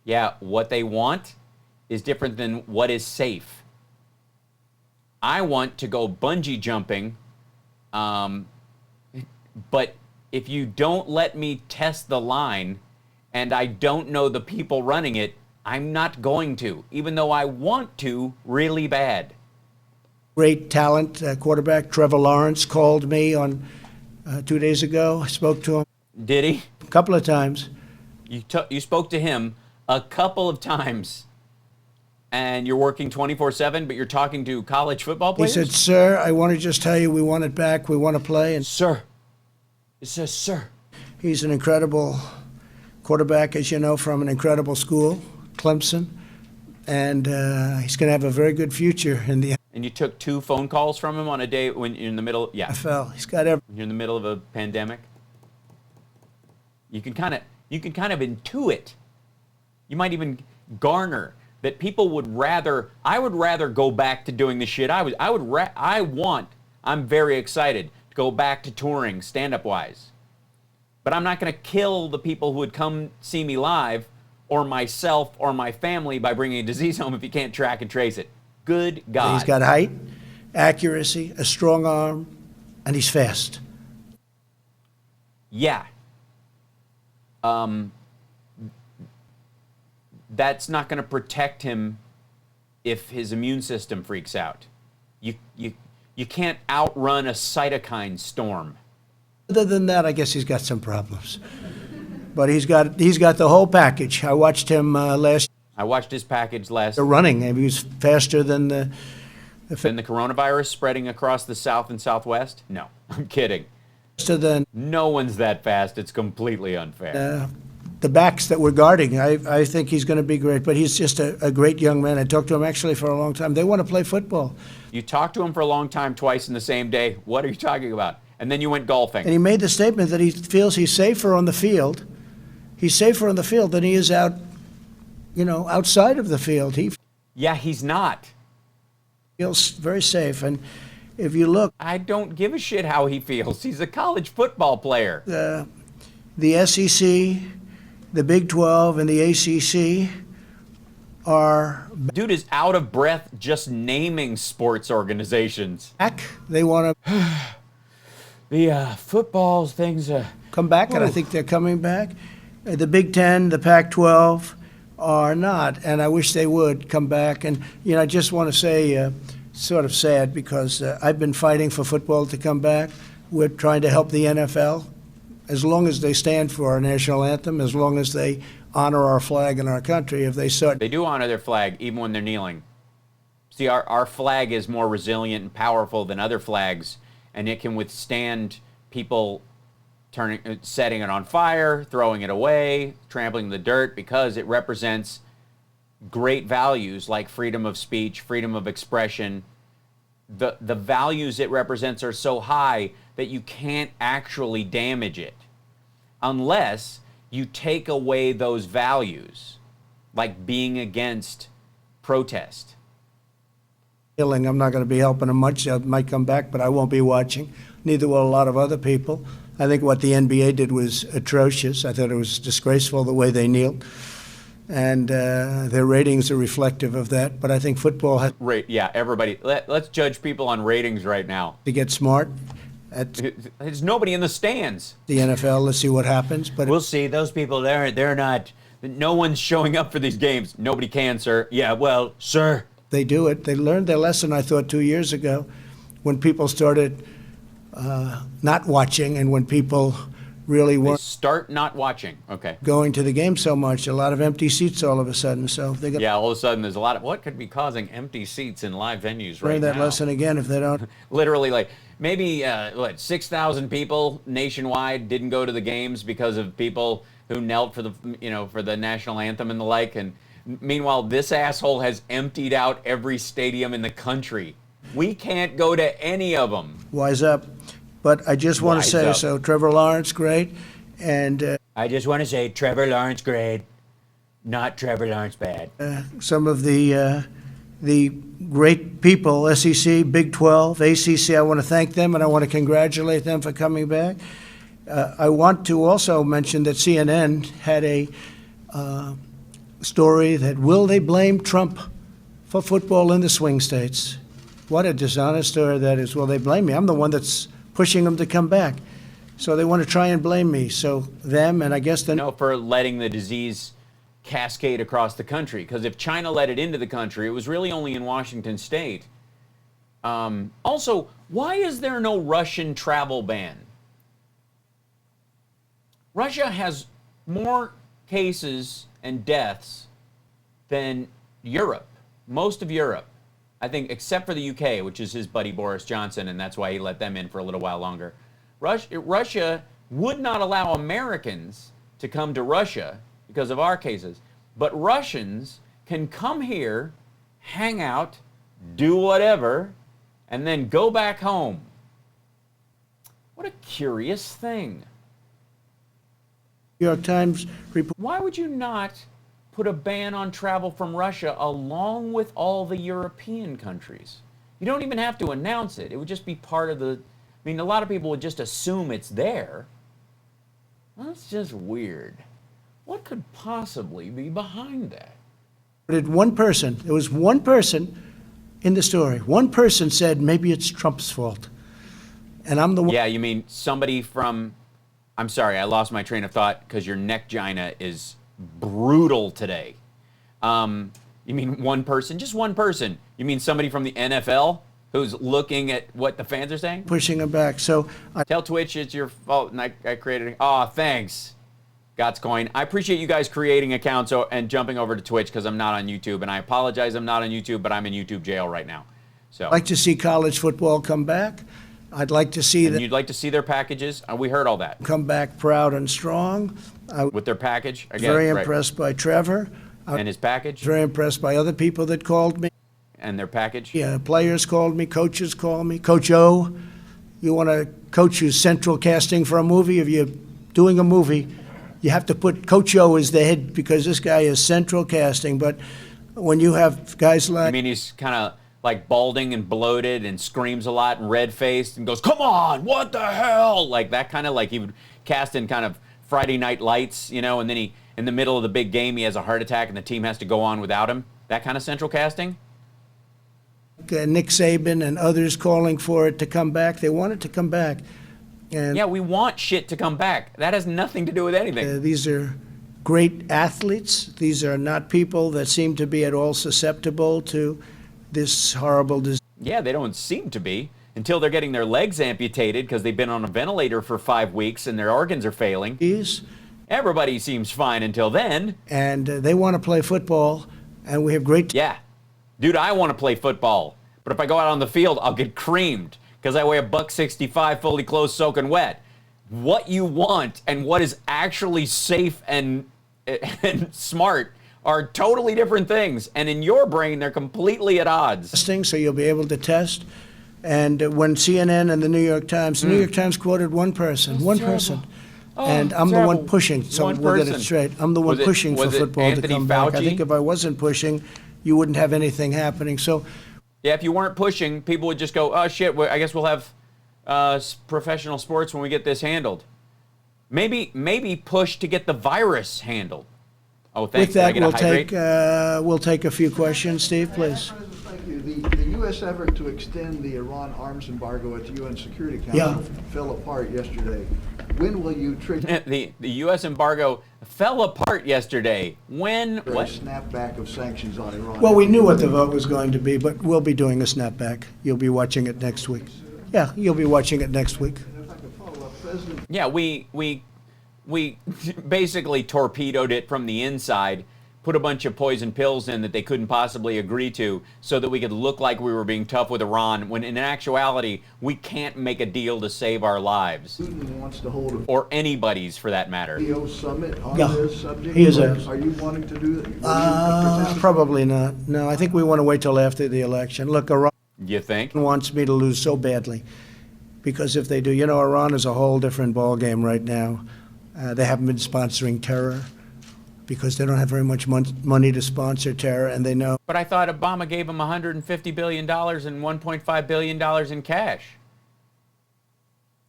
Yeah, what they want is different than what is safe. I want to go bungee jumping, but if you don't let me test the line and I don't know the people running it, I'm not going to, even though I want to really bad. great talent quarterback. Trevor Lawrence called me on 2 days ago. I spoke to him. Did he? A couple of times. You spoke to him a couple of times, and you're working 24/7, but you're talking to college football He players? said, "Sir, I want to just tell you we want it back. We want to play." And Sir. It says sir. he's an incredible quarterback, as you know, from an incredible school, Clemson. And he's going to have a very good future in the And you took 2 phone calls from him on a day when you're in the middle, yeah. NFL. He's got every. You're in the middle of a pandemic. You can kind of intuit. You might even garner that people would rather. I would rather go back to doing the shit I'm very excited to go back to touring stand-up wise. But I'm not going to kill the people who would come see me live, or myself or my family, by bringing a disease home if you can't track and trace it. Good God. He's got height, accuracy, a strong arm, and he's fast. Yeah. That's not going to protect him if his immune system freaks out. You can't outrun a cytokine storm. Other than that, I guess he's got some problems. But he's got the whole package. I watched him last. I watched his package last. The running, he was faster than the coronavirus spreading across the South and Southwest? No, I'm kidding. Faster than no one's that fast. It's completely unfair. The backs that we're guarding, I think he's going to be great. But he's just a great young man. I talked to him actually for a long time. They want to play football. You talked to him for a long time, twice in the same day. What are you talking about? And then you went golfing. And he made the statement that he feels he's safer on the field. He's safer on the field than he is outside of the field. Yeah, he's not. Feels very safe. And if you look, I don't give a shit how he feels. He's a college football player. The SEC, the Big 12, and the ACC are. Dude is out of breath just naming sports organizations. Back. They want to. The football things come back, and I think they're coming back. The Big 10, the Pac-12 are not, and I wish they would come back. And I just want to say, sort of sad, because I've been fighting for football to come back. We're trying to help the NFL, as long as they stand for our national anthem, as long as they honor our flag and our country. If they start, they do honor their flag even when they're kneeling. See, our flag is more resilient and powerful than other flags, and it can withstand people setting it on fire, throwing it away, trampling the dirt, because it represents great values like freedom of speech, freedom of expression. The values it represents are so high that you can't actually damage it unless you take away those values, like being against protest. I'm not going to be helping them much. I might come back, but I won't be watching. Neither will a lot of other people. I think what the NBA did was atrocious. I thought it was disgraceful the way they kneeled. And their ratings are reflective of that. But I think football has... Yeah, everybody. Let's judge people on ratings right now. To get smart. There's nobody in the stands. The NFL, let's see what happens. But we'll see. Those people, they're not... No one's showing up for these games. Nobody can, sir. Yeah, well, sir. They do it. They learned their lesson, I thought, 2 years ago, when people started not watching, and when people really weren't. Start not watching. Okay. Going to the game so much. A lot of empty seats all of a sudden. So they got. Yeah, all of a sudden there's a lot of what could be causing empty seats in live venues right now. Learn that lesson again if they don't. Literally, like maybe 6,000 people nationwide didn't go to the games because of people who knelt for the national anthem and the like. And meanwhile, this asshole has emptied out every stadium in the country. We can't go to any of them. Wise up. But I just want to say, so Trevor Lawrence, great. And I just want to say, Trevor Lawrence, great. Not Trevor Lawrence, bad. Some of the great people, SEC, Big 12, ACC, I want to thank them, and I want to congratulate them for coming back. I want to also mention that CNN had a story that will they blame Trump for football in the swing states? What a dishonest story that is. Will they blame me? I'm the one that's pushing them to come back. So they want to try and blame me. So them, and I guess for letting the disease cascade across the country. Because if China let it into the country, it was really only in Washington State. Also, why is there no Russian travel ban? Russia has more cases and deaths than Europe, most of Europe. I think except for the UK, which is his buddy Boris Johnson, and that's why he let them in for a little while longer. Russia would not allow Americans to come to Russia because of our cases, but Russians can come here, hang out, do whatever, and then go back home. What a curious thing. New York Times report. Why would you not put a ban on travel from Russia along with all the European countries? You don't even have to announce it. It would just be part of the... I mean, a lot of people would just assume it's there. That's just weird. What could possibly be behind that? There was one person in the story. One person said, maybe it's Trump's fault. And I'm the one. Yeah, you mean somebody from... I'm sorry, I lost my train of thought because your neck gina is brutal today. You mean one person? Just one person. You mean somebody from the NFL who's looking at what the fans are saying? Pushing him back. So tell Twitch it's your fault and I created it. Oh, thanks. Gotscoin. I appreciate you guys creating accounts and jumping over to Twitch because I'm not on YouTube. And I apologize I'm not on YouTube, but I'm in YouTube jail right now. So I'd like to see college football come back. I'd like to see that. You'd like to see their packages? We heard all that. Come back proud and strong. With their package? Again, very impressed by Trevor. And his package? Very impressed by other people that called me. And their package? Yeah, players called me, coaches called me. Coach O, you want to coach who's central casting for a movie? If you're doing a movie, you have to put Coach O as the head because this guy is central casting. But when you have guys like... I mean, he's kind of like balding and bloated and screams a lot and red-faced and goes, come on, what the hell? Like that kind of like he would cast in kind of Friday Night Lights, you know, and then he, in the middle of the big game, he has a heart attack and the team has to go on without him. That kind of central casting? Nick Saban and others calling for it to come back. They want it to come back. And yeah, we want shit to come back. That has nothing to do with anything. These are great athletes. These are not people that seem to be at all susceptible to this horrible disease. Yeah, they don't seem to be until they're getting their legs amputated because they've been on a ventilator for 5 weeks and their organs are failing. Everybody seems fine until then. And they want to play football, and we have great... Yeah. Dude, I want to play football. But if I go out on the field, I'll get creamed because I weigh $165, fully clothed, soaking wet. What you want and what is actually safe and smart are totally different things. And in your brain, they're completely at odds. So you'll be able to test. And when CNN and the New York Times, the New York Times quoted one person. And I'm the one pushing, so we'll get it straight. I'm the one pushing for football to come back. I think if I wasn't pushing, you wouldn't have anything happening. So, yeah, if you weren't pushing, people would just go, oh, shit, I guess we'll have professional sports when we get this handled. Maybe push to get the virus handled. Oh, thanks. With that, we'll take a few questions. Steve, please. Thank you. The U.S. effort to extend the Iran arms embargo at the UN Security Council fell apart yesterday. When will you trigger... The U.S. embargo fell apart yesterday. When? What? A snapback of sanctions on Iran. Well, we knew what the vote was going to be, but we'll be doing a snapback. You'll be watching it next week. Yeah, you'll be watching it next week. And if I could follow up, President... Yeah, we basically torpedoed it from the inside, put a bunch of poison pills in that they couldn't possibly agree to so that we could look like we were being tough with Iran, when in actuality, we can't make a deal to save our lives. Putin wants to hold or anybody's, for that matter. a summit on this subject? He is Are you wanting to do that? Probably not. No, I think we want to wait till after the election. Look, Iran you think? wants me to lose so badly. Because if they do, you know, Iran is a whole different ballgame right now. They haven't been sponsoring terror because they don't have very much money to sponsor terror, and they know. But I thought Obama gave them $150 billion and $1.5 billion in cash.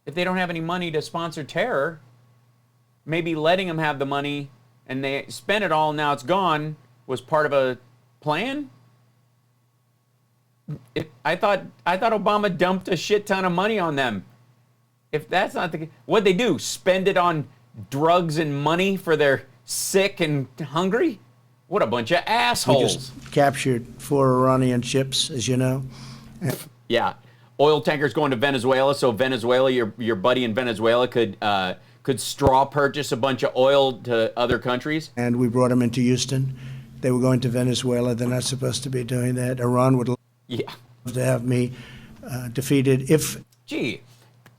If they don't have any money to sponsor terror, maybe letting them have the money and they spent it all and now it's gone was part of a plan? I thought Obama dumped a shit ton of money on them. If that's not the... What'd they do? Spend it on drugs and money for their sick and hungry? What a bunch of assholes. We just captured 4 Iranian ships, as you know. Yeah. Oil tankers going to Venezuela, so Venezuela, your buddy in Venezuela could straw purchase a bunch of oil to other countries. And we brought them into Houston. They were going to Venezuela. They're not supposed to be doing that. Iran would love to have me defeated if... Gee,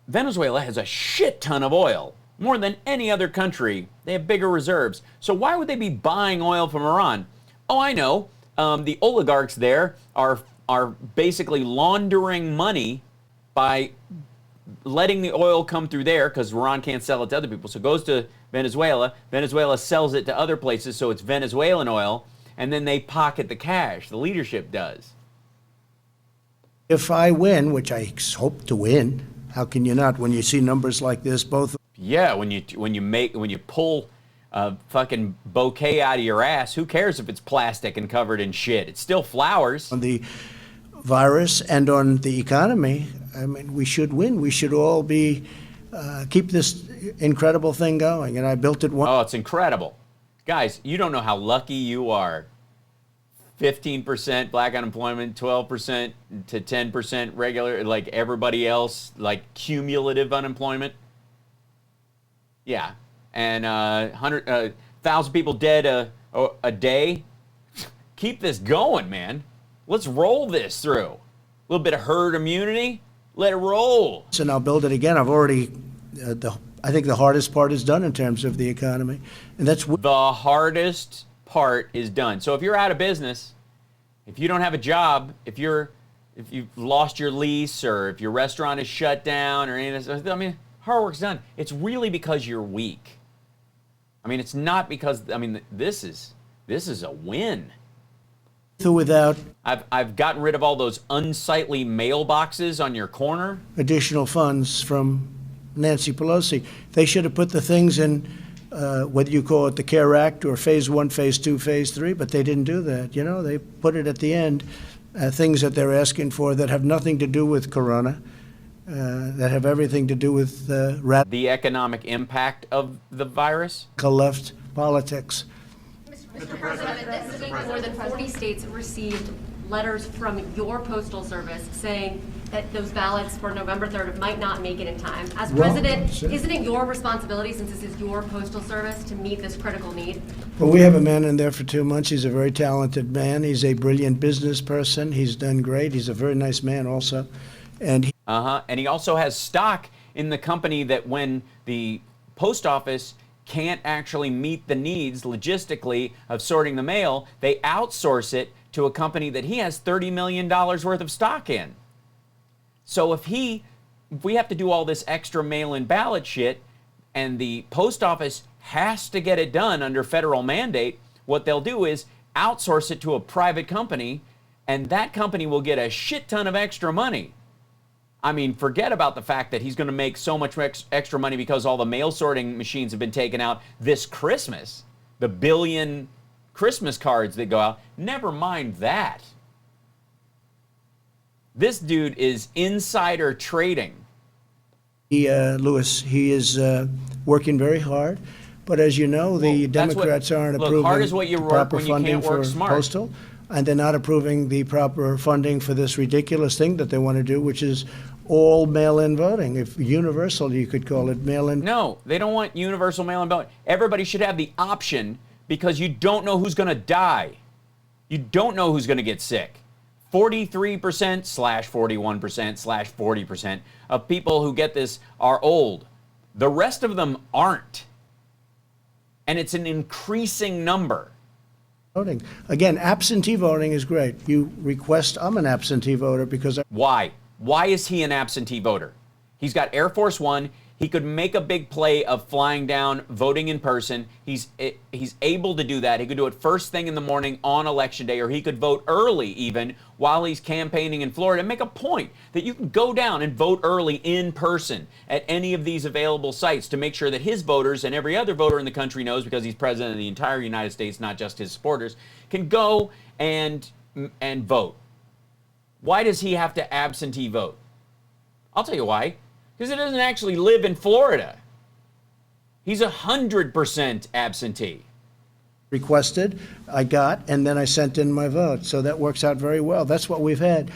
Venezuela has a shit ton of oil. More than any other country. They have bigger reserves. So why would they be buying oil from Iran? Oh, I know. The oligarchs there are basically laundering money by letting the oil come through there because Iran can't sell it to other people. So it goes to Venezuela. Venezuela sells it to other places, so it's Venezuelan oil, and then they pocket the cash. The leadership does. If I win, which I hope to win, how can you not when you see numbers like this? Both. Yeah, when you pull a fucking bouquet out of your ass, who cares if it's plastic and covered in shit? It's still flowers. On the virus and on the economy, I mean, we should win. We should all be keep this incredible thing going. And I built it. Oh, it's incredible, guys! You don't know how lucky you are. 15% black unemployment, 12% to 10% regular, like everybody else, like cumulative unemployment. Yeah, and 100,000 people dead a day. Keep this going, man. Let's roll this through. A little bit of herd immunity. Let it roll. And I'll build it again. I've already, I think the hardest part is done in terms of the economy, and that's the hardest part is done. So if you're out of business, if you don't have a job, if you've lost your lease, or if your restaurant is shut down, or any of this, I mean, hard work's done. It's really because you're weak. I mean, it's not because, I mean, this is a win. Without I've gotten rid of all those unsightly mailboxes on your corner. Additional funds from Nancy Pelosi. They should have put the things in, whether you call it the CARE Act or Phase 1, Phase 2, Phase 3, but they didn't do that. You know, they put it at the end, things that they're asking for that have nothing to do with Corona, that have everything to do with the economic impact of the virus. Left politics. Mr. President, this week more than 40 states received letters from your postal service saying that those ballots for November 3rd might not make it in time. As president, isn't it your responsibility, since this is your postal service, to meet this critical need? Well, we have a man in there for 2 months. He's a very talented man. He's a brilliant business person. He's done great. He's a very nice man also. And and he also has stock in the company that when the post office can't actually meet the needs logistically of sorting the mail, they outsource it to a company that he has $30 million worth of stock in. So if we have to do all this extra mail-in ballot shit, and the post office has to get it done under federal mandate, what they'll do is outsource it to a private company, and that company will get a shit ton of extra money. I mean, forget about the fact that he's going to make so much extra money because all the mail sorting machines have been taken out this Christmas. The billion Christmas cards that go out. Never mind that. This dude is insider trading. Lewis, he is working very hard. But as you know, the Democrats aren't approving hard is what you work proper when you funding can't work for smart. postal. And they're not approving the proper funding for this ridiculous thing that they want to do, which is all mail-in voting. If universal, you could call it mail-in. No, they don't want universal mail-in voting. Everybody should have the option, because you don't know who's going to die. You don't know who's going to get sick. 43%/41%/40% of people who get this are old. The rest of them aren't. And it's an increasing number. Voting. Again, absentee voting is great. You request, I'm an absentee voter because... Why? Why is he an absentee voter? He's got Air Force One. He could make a big play of flying down, voting in person. He's able to do that. He could do it first thing in the morning on Election Day, or he could vote early even while he's campaigning in Florida, and make a point that you can go down and vote early in person at any of these available sites to make sure that his voters and every other voter in the country knows, because he's president of the entire United States, not just his supporters, can go and vote. Why does he have to absentee vote? I'll tell you why. Because he doesn't actually live in Florida. He's 100% absentee. Requested, I got, and then I sent in my vote. So that works out very well. That's what we've had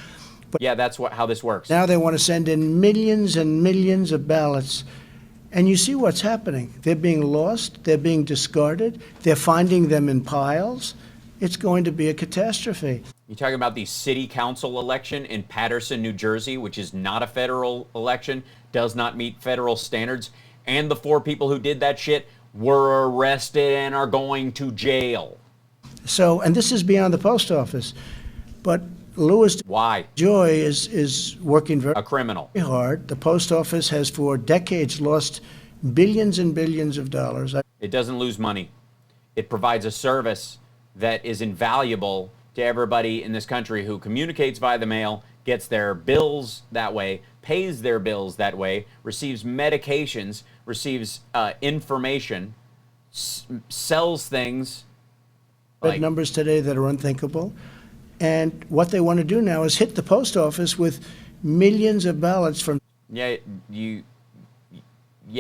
Yeah, that's how this works. Now they want to send in millions and millions of ballots. And you see what's happening. They're being lost. They're being discarded. They're finding them in piles. It's going to be a catastrophe. You're talking about the city council election in Paterson, New Jersey, which is not a federal election, does not meet federal standards. And the 4 people who did that shit were arrested and are going to jail. So, and this is beyond the post office. But Louis Why? Joy is working very A criminal. hard. The post office has for decades lost billions and billions of dollars. It doesn't lose money. It provides a service that is invaluable to everybody in this country who communicates via the mail, gets their bills that way, pays their bills that way, receives medications, receives information, sells things. Like numbers today that are unthinkable. And what they want to do now is hit the post office with millions of ballots from... Yeah,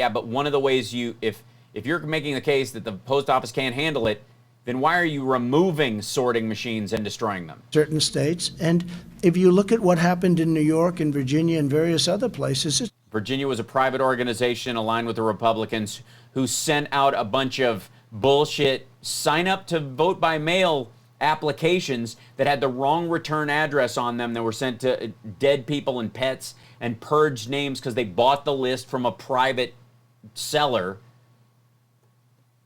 but one of the ways if you're making the case that the post office can't handle it, then why are you removing sorting machines and destroying them? Certain states. And if you look at what happened in New York and Virginia and various other places... Virginia was a private organization aligned with the Republicans who sent out a bunch of bullshit sign up to vote by mail applications that had the wrong return address on them that were sent to dead people and pets and purged names because they bought the list from a private seller.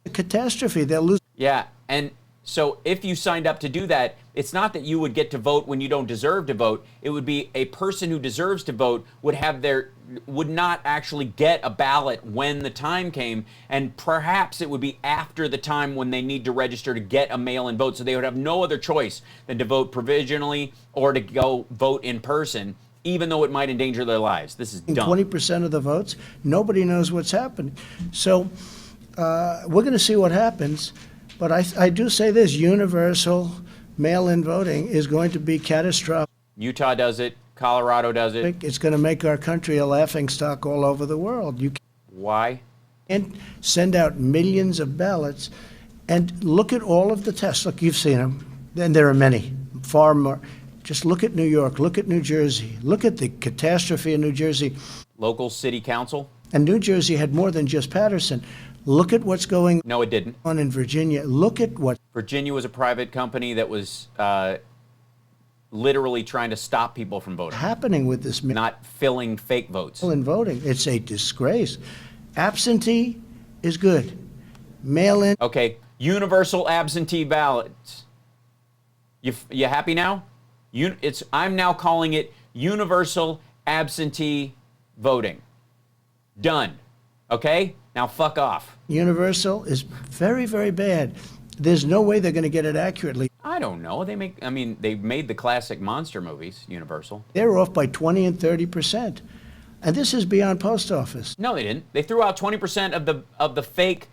A catastrophe. They'll lose... Yeah, and so if you signed up to do that, it's not that you would get to vote when you don't deserve to vote. It would be a person who deserves to vote would not actually get a ballot when the time came, and perhaps it would be after the time when they need to register to get a mail-in vote, so they would have no other choice than to vote provisionally or to go vote in person, even though it might endanger their lives. This is dumb. 20% of the votes. Nobody knows what's happening. So we're going to see what happens. But I do say this, universal mail-in voting is going to be catastrophic. Utah does it. Colorado does it. It's going to make our country a laughingstock all over the world. Why? And send out millions of ballots and look at all of the tests. Look, you've seen them. And there are many, far more. Just look at New York. Look at New Jersey. Look at the catastrophe in New Jersey. Local city council? And New Jersey had more than just Paterson. Look at what's going No, it didn't. on in Virginia. Look at what... Virginia was a private company that was literally trying to stop people from voting. Happening with this... Not filling fake votes. In voting. It's a disgrace. Absentee is good. Mail-in... Okay, universal absentee ballots. You happy now? I'm now calling it universal absentee voting. Done. Okay? Now fuck off. Universal is very, very bad. There's no way they're going to get it accurately. I don't know. They made the classic monster movies, Universal. They're off by 20 and 30%. And this is beyond post office. No, they didn't. They threw out 20% of the fake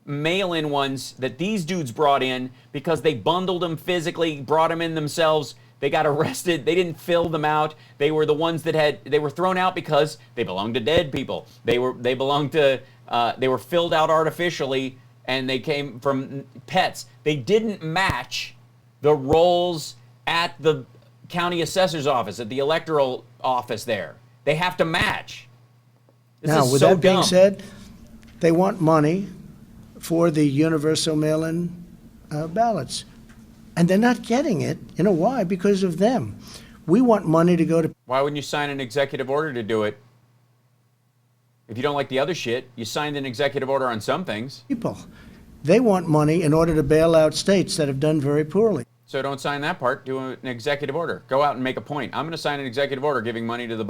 mail-in ones that these dudes brought in because they bundled them physically, brought them in themselves. They got arrested. They didn't fill them out. They were the ones they were thrown out because they belonged to dead people. They were filled out artificially, and they came from pets. They didn't match the rolls at the county assessor's office, at the electoral office there. They have to match. Now, with that being said, they want money for the universal mail-in ballots. And they're not getting it. You know why? Because of them. We want money to go to... Why wouldn't you sign an executive order to do it? If you don't like the other shit, you signed an executive order on some things. People. They want money in order to bail out states that have done very poorly. So don't sign that part. Do an executive order. Go out and make a point. I'm going to sign an executive order giving money to the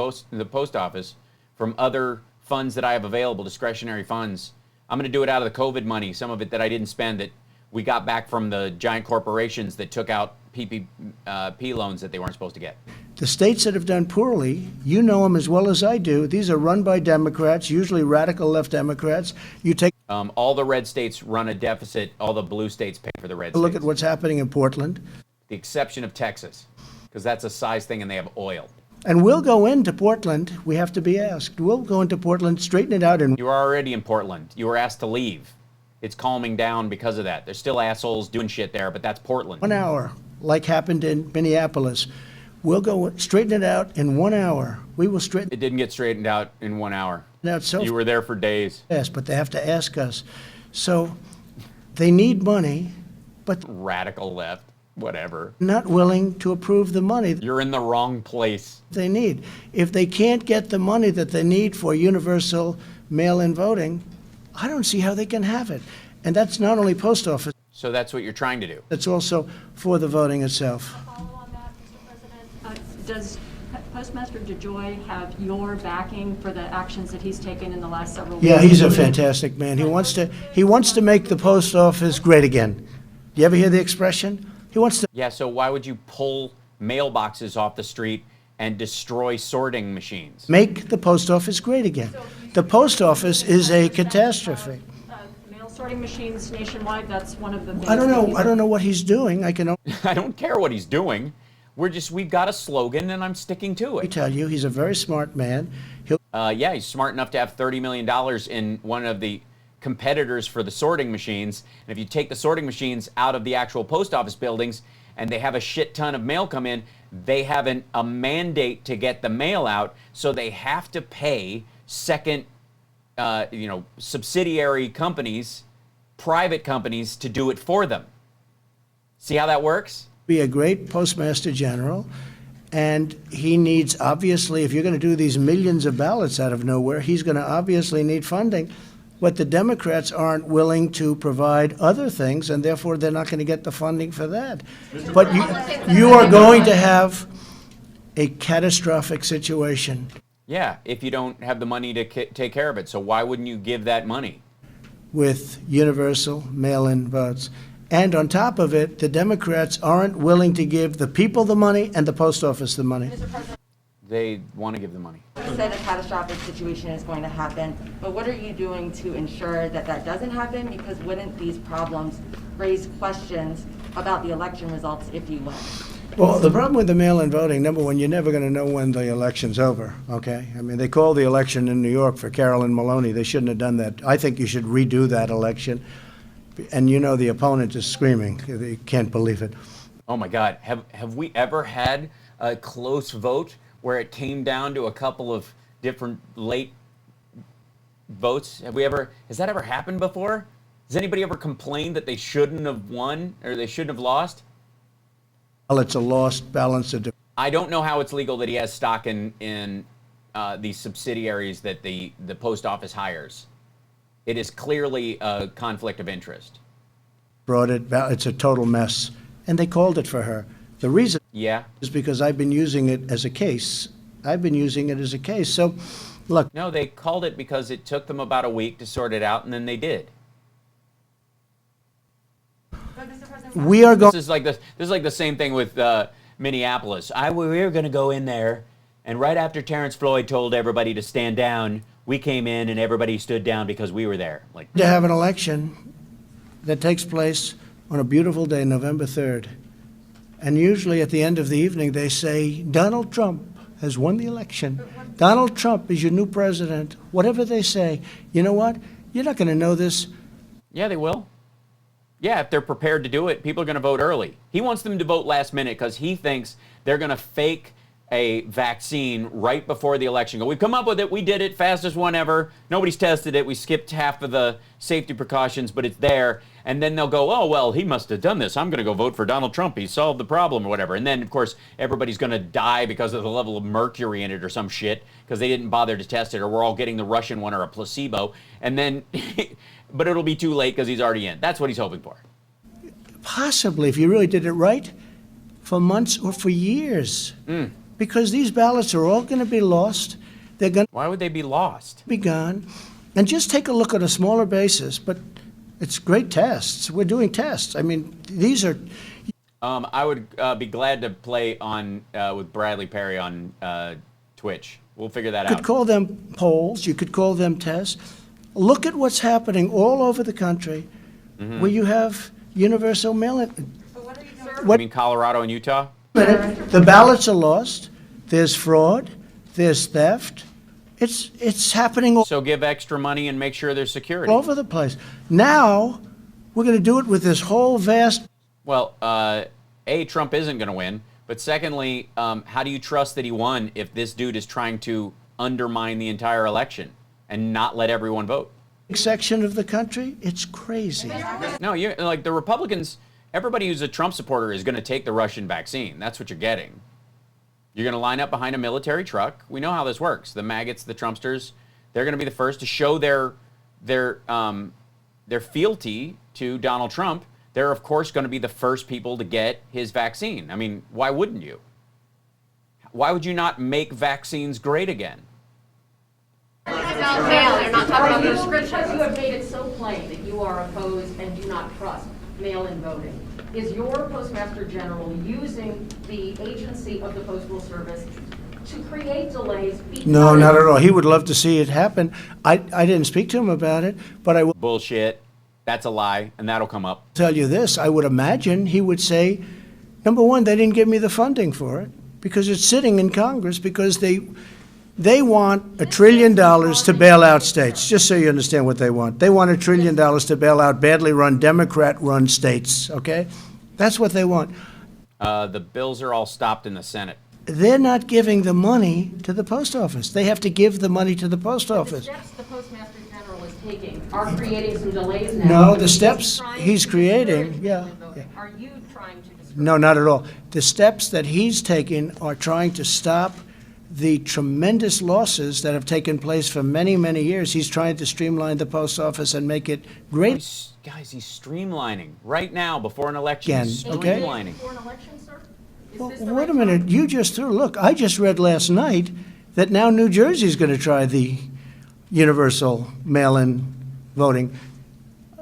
post office from other funds that I have available, discretionary funds. I'm going to do it out of the COVID money, some of it that I didn't spend that we got back from the giant corporations that took out PPP loans that they weren't supposed to get. The states that have done poorly, you know them as well as I do. These are run by Democrats, usually radical left Democrats. You take all the red states run a deficit. All the blue states pay for the red states. Look at what's happening in Portland. The exception of Texas, because that's a size thing and they have oil. And we'll go into Portland. We have to be asked. We'll go into Portland, straighten it out. And you are already in Portland. You were asked to leave. It's calming down because of that. There's still assholes doing shit there, but that's Portland. 1 hour, like happened in Minneapolis. We'll go straighten it out in 1 hour. We will straighten It didn't get straightened out in 1 hour. it out so You were there for days. fast, but they have to ask us. So they need money, but Radical left, whatever. not willing to approve the money You're in the wrong place. they need. If they can't get the money that they need for universal mail-in voting, I don't see how they can have it. And that's not only post office, So that's what you're trying to do. it's also for the voting itself. Follow on that, Mr. President. Does Postmaster DeJoy have your backing for the actions that he's taken in the last several weeks? Yeah, he's a fantastic man. He wants to make the post office great again. You ever hear the expression? He wants to Yeah, so why would you pull mailboxes off the street and destroy sorting machines? make the post office great again. The post office is a catastrophe. Mail sorting machines nationwide, that's one of the things. I don't that know. he's- I don't know what he's doing. I can I don't care what he's doing. We've got a slogan and I'm sticking to only it. tell you he's a very smart man. He'll Yeah, he's smart enough to have $30 million in one of the competitors for the sorting machines. And if you take the sorting machines out of the actual post office buildings and they have a shit ton of mail come in, they have a mandate to get the mail out, so they have to pay second, subsidiary companies, private companies, to do it for them. See how that works? be a great postmaster general, and he needs, obviously, if you're going to do these millions of ballots out of nowhere, he's going to obviously need funding. But the Democrats aren't willing to provide other things, and therefore they're not going to get the funding for that. But you are going to have a catastrophic situation. Yeah, if you don't have the money to take care of it. So why wouldn't you give that money? With universal mail-in votes. And on top of it, the Democrats aren't willing to give the people the money and the post office the money. They want to give the money. You said a catastrophic situation is going to happen, but what are you doing to ensure that that doesn't happen? Because wouldn't these problems raise questions about the election results if you win? Well, the problem with the mail-in voting, number one, you're never going to know when the election's over, okay? I mean, they called the election in New York for Carolyn Maloney. They shouldn't have done that. I think you should redo that election. And you know the opponent is screaming. They can't believe it. Oh, my God. Have we ever had a close vote where it came down to a couple of different late votes? Has that ever happened before? Has anybody ever complained that they shouldn't have won or they shouldn't have lost? Well, it's a lost balance of... I don't know how it's legal that he has stock in these subsidiaries that the post office hires. It is clearly a conflict of interest. It's a total mess. And they called it for her. The reason is because I've been using it as a case. So, look. No, they called it because it took them about a week to sort it out, and then they did. We are going... This is like the same thing with Minneapolis. We were going to go in there, and right after Terrence Floyd told everybody to stand down, we came in and everybody stood down because we were there. To have an election that takes place on a beautiful day, November 3rd. And usually at the end of the evening, they say, Donald Trump has won the election. Donald Trump is your new president. Whatever they say, you know what? You're not going to know this. Yeah, they will. Yeah, if they're prepared to do it, people are going to vote early. He wants them to vote last minute because he thinks they're going to fake a vaccine right before the election. We've come up with it. We did it. Fastest one ever. Nobody's tested it. We skipped half of the safety precautions, but it's there. And then they'll go, oh, well, he must have done this. I'm going to go vote for Donald Trump. He solved the problem or whatever. And then, of course, everybody's going to die because of the level of mercury in it or some shit because they didn't bother to test it, or we're all getting the Russian one or a placebo. And then, but it'll be too late because he's already in. That's what he's hoping for. Possibly, if you really did it right, for months or for years. Because these ballots are all going to be lost. They're going. Why would they be lost? Be gone. And just take a look at a smaller basis. But it's great tests. We're doing tests. I mean, these are. I would be glad to play on with Bradley Perry on Twitch. We'll figure that out. You could call them polls. You could call them tests. Look at what's happening all over the country, where you have universal mail-in. You mean Colorado and Utah? The ballots are lost. There's fraud. There's theft. It's happening So give extra money and make sure there's security. all over the place. Now, we're going to do it with this whole vast... Well, Trump isn't going to win. But secondly, how do you trust that he won if this dude is trying to undermine the entire election and not let everyone vote? Section of the country, it's crazy. No, you like the Republicans. Everybody who's a Trump supporter is going to take the Russian vaccine. That's what you're getting. You're going to line up behind a military truck. We know how this works. The maggots, the Trumpsters, they're going to be the first to show their fealty to Donald Trump. They're, of course, going to be the first people to get his vaccine. I mean, why wouldn't you? Why would you not make vaccines great again? About mail, you're not talking about prescriptions. You have made it so plain that you are opposed and do not trust mail-in voting. Is your Postmaster General using the agency of the Postal Service to create delays? No, not at all. He would love to see it happen. I didn't speak to him about it, but I will Bullshit. That's a lie, and that'll come up. tell you this. I would imagine he would say, number one, they didn't give me the funding for it because it's sitting in Congress because they want $1 trillion to bail out states, just so you understand what they want. They want $1 trillion to bail out badly run, Democrat-run states, okay? That's what they want. The bills are all stopped in the Senate. They're not giving the money to the post office. They have to give the money to the post The office. steps the Postmaster General is taking are creating some delays now. No, the steps he's creating, yeah. Are you trying to discourage? No, not at all. The steps that he's taken are trying to stop the tremendous losses that have taken place for many, many years. He's trying to streamline the post office and make it great. Guys, he's streamlining right now before an election. Again, He's okay? streamlining. For an election, sir? Well, wait a minute. You just threw, look, I just read last night that now New Jersey's going to try the universal mail-in voting.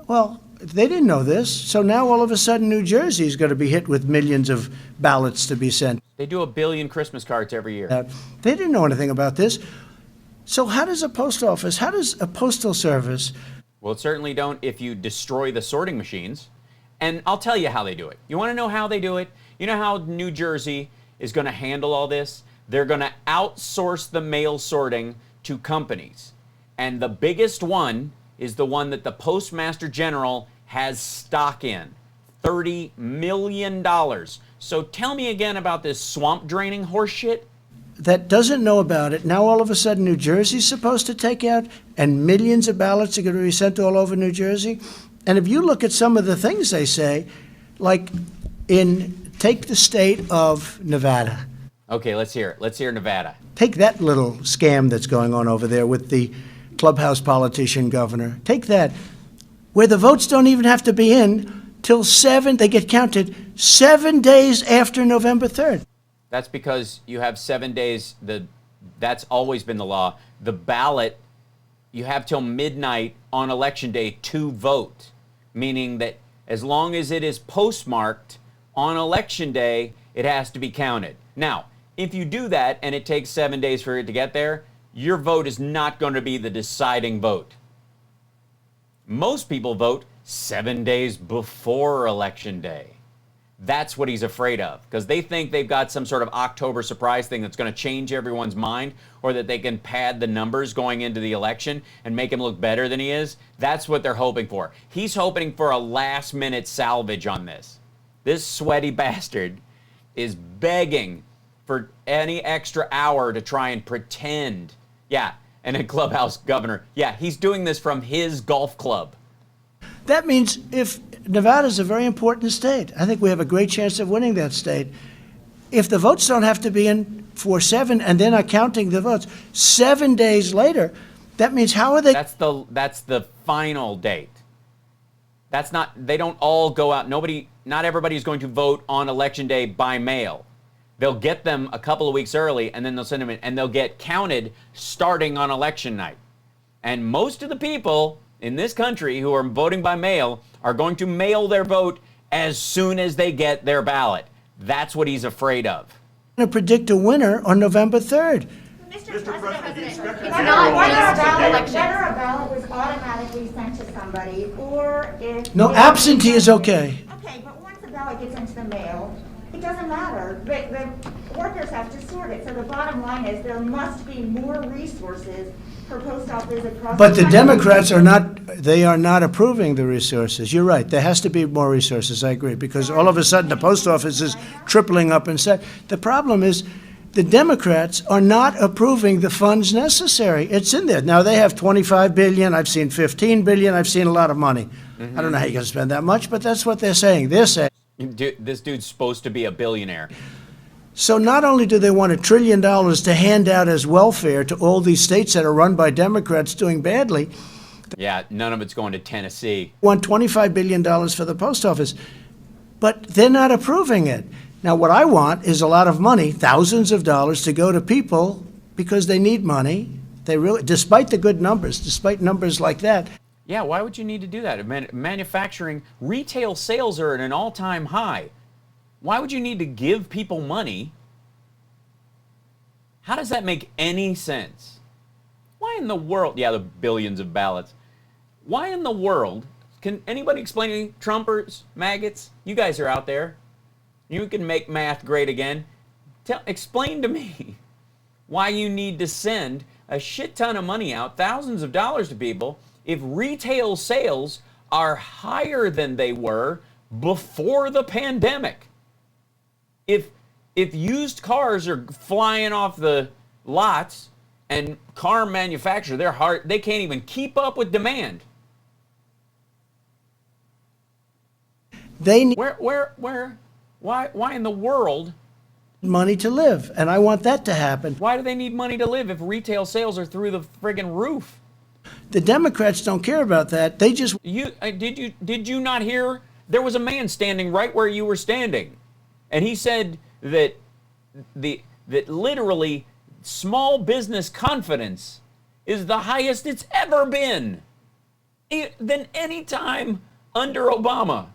Well, they didn't know this, so now all of a sudden New Jersey's going to be hit with millions of ballots to be sent. They do 1 billion Christmas cards every year. They didn't know anything about this. So how does a post office, how does a postal service... Well, certainly don't if you destroy the sorting machines. And I'll tell you how they do it. You want to know how they do it? You know how New Jersey is going to handle all this? They're going to outsource the mail sorting to companies. And the biggest one is the one that the Postmaster General has stock in. $30 million. So tell me again about this swamp draining horse shit. that doesn't know about it. Now all of a sudden New Jersey's supposed to take out, and millions of ballots are going to be sent all over New Jersey. And if you look at some of the things they say, like take the state of Nevada. Okay, let's hear it. Let's hear Nevada. Take that little scam that's going on over there with the clubhouse politician governor. Take that, where the votes don't even have to be in till they get counted 7 days after November 3rd. That's because you have 7 days. That's always been the law. The ballot, you have till midnight on election day to vote, meaning that as long as it is postmarked on election day, it has to be counted. Now, if you do that and it takes 7 days for it to get there, your vote is not going to be the deciding vote. Most people vote 7 days before election day. That's what he's afraid of, because they think they've got some sort of October surprise thing that's going to change everyone's mind, or that they can pad the numbers going into the election and make him look better than he is. That's what they're hoping for. He's hoping for a last-minute salvage on this. This sweaty bastard is begging for any extra hour to try and pretend. Yeah, and a clubhouse governor. Yeah, he's doing this from his golf club. That means if Nevada's a very important state, I think we have a great chance of winning that state. If the votes don't have to be in for 7 and they're not counting the votes 7 days later, that means how are they? That's the final date. That's not, they don't all go out. Not everybody is going to vote on election day by mail. They'll get them a couple of weeks early, and then they'll send them in, and they'll get counted starting on election night. And most of the people in this country who are voting by mail are going to mail their vote as soon as they get their ballot. That's what he's afraid of. To predict a winner on November 3rd. Mr. President, It's not just an election. whether a ballot was automatically sent to somebody, or if... No, absentee is okay. Okay, but once the ballot gets into the mail, it doesn't matter. The workers have to sort it. So the bottom line is there must be more resources per post office across. But the country. Democrats are not, they are not approving the resources. You're right, there has to be more resources, I agree, because all of a sudden the post office is tripling up in size. The problem is, the Democrats are not approving the funds necessary. It's in there. Now, they have 25 billion, I've seen 15 billion, I've seen a lot of money. I don't know how you can spend that much, but that's what they're saying. They're saying. This dude's supposed to be a billionaire. So not only do they want $1 trillion to hand out as welfare to all these states that are run by Democrats doing badly, Yeah, none of it's going to Tennessee. want $25 billion for the post office, but they're not approving it. Now, what I want is a lot of money, thousands of dollars, to go to people because they need money. They really, despite the good numbers, despite numbers like that. Yeah, why would you need to do that? Manufacturing, retail sales are at an all-time high. Why would you need to give people money? How does that make any sense? Why in the world? Yeah, the billions of ballots. Why in the world? Can anybody explain to me? Trumpers, maggots, you guys are out there. You can make math great again. Explain to me why you need to send a shit ton of money out, thousands of dollars to people, if retail sales are higher than they were before the pandemic. If used cars are flying off the lots and car manufacturers, they can't even keep up with demand. They need why in the world money to live, and I want that to happen. Why do they need money to live if retail sales are through the friggin' roof? The Democrats don't care about that. They just did you not hear? There was a man standing right where you were standing, and he said that literally small business confidence is the highest it's ever been than any time under Obama.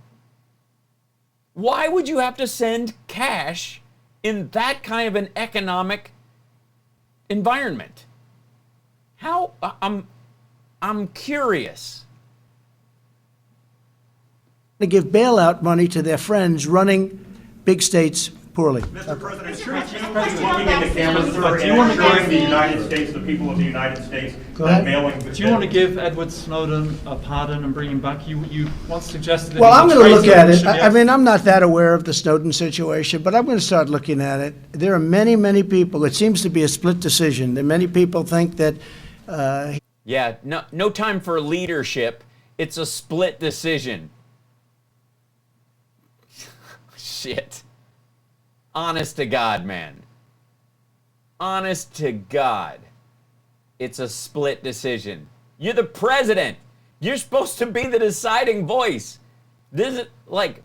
Why would you have to send cash in that kind of an economic environment? How I'm curious. To give bailout money to their friends running big states poorly. Mr. President, sure you looking at the cameras, but you want to give the United States, the people of the United States, that mailing. Do you want to give Edward Snowden a pardon and bring him back? You once suggested that. Well, I'm going to look at it. I mean, I'm not that aware of the Snowden situation, but I'm going to start looking at it. There are many, many people. It seems to be a split decision. And many people think that. Yeah, no time for leadership. It's a split decision. Shit. Honest to God, man. Honest to God. It's a split decision. You're the president. You're supposed to be the deciding voice. This is like,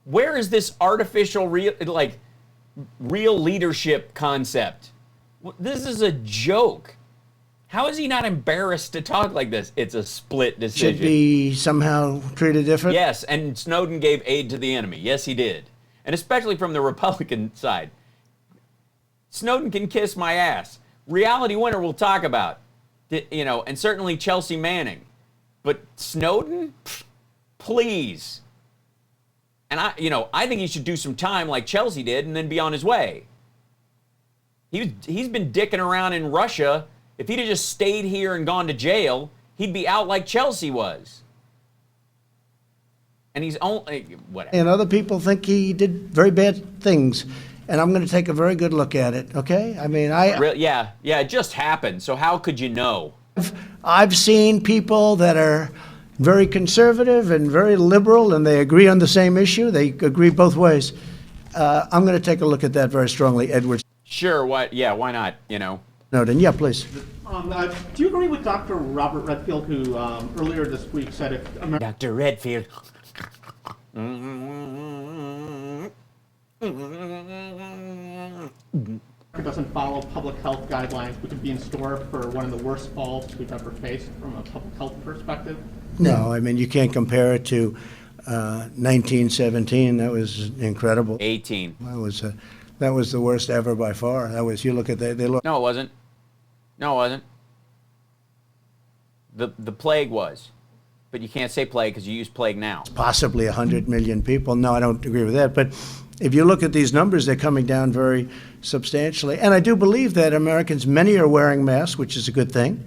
where is this artificial real leadership concept? This is a joke. How is he not embarrassed to talk like this? It's a split decision. Should be somehow treated different? Yes, and Snowden gave aid to the enemy. Yes, he did. And especially from the Republican side. Snowden can kiss my ass. Reality Winner we'll talk about. And certainly Chelsea Manning. But Snowden? Please. And I think he should do some time like Chelsea did and then be on his way. He's been dicking around in Russia. If he'd have just stayed here and gone to jail, he'd be out like Chelsea was. And he's only, whatever. And other people think he did very bad things. And I'm going to take a very good look at it, okay? I mean, yeah, it just happened. So how could you know? I've seen people that are very conservative and very liberal, and they agree on the same issue. They agree both ways. I'm going to take a look at that very strongly, Edwards. Sure, why not, Snowden, yeah, please. Do you agree with Dr. Robert Redfield, who earlier this week said if America... Dr. Redfield. doesn't follow public health guidelines, we could be in store for one of the worst falls we've ever faced from a public health perspective? No, I mean, you can't compare it to 1917. That was incredible. 18. That was the worst ever by far. That was, you look at that, they look. No, it wasn't. The plague was. But you can't say plague because you use plague now. Possibly 100 million people. No, I don't agree with that. But if you look at these numbers, they're coming down very substantially. And I do believe that Americans, many are wearing masks, which is a good thing.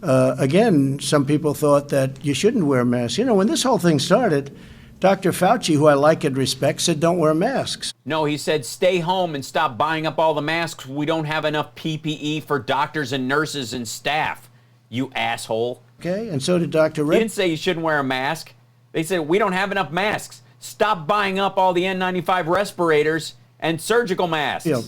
Again, some people thought that you shouldn't wear masks. You know, when this whole thing started, Dr. Fauci, who I like and respect, said don't wear masks. No, he said stay home and stop buying up all the masks. We don't have enough PPE for doctors and nurses and staff, you asshole. Okay, and so did Dr. He didn't say you shouldn't wear a mask. They said we don't have enough masks. Stop buying up all the N95 respirators and surgical masks. You know,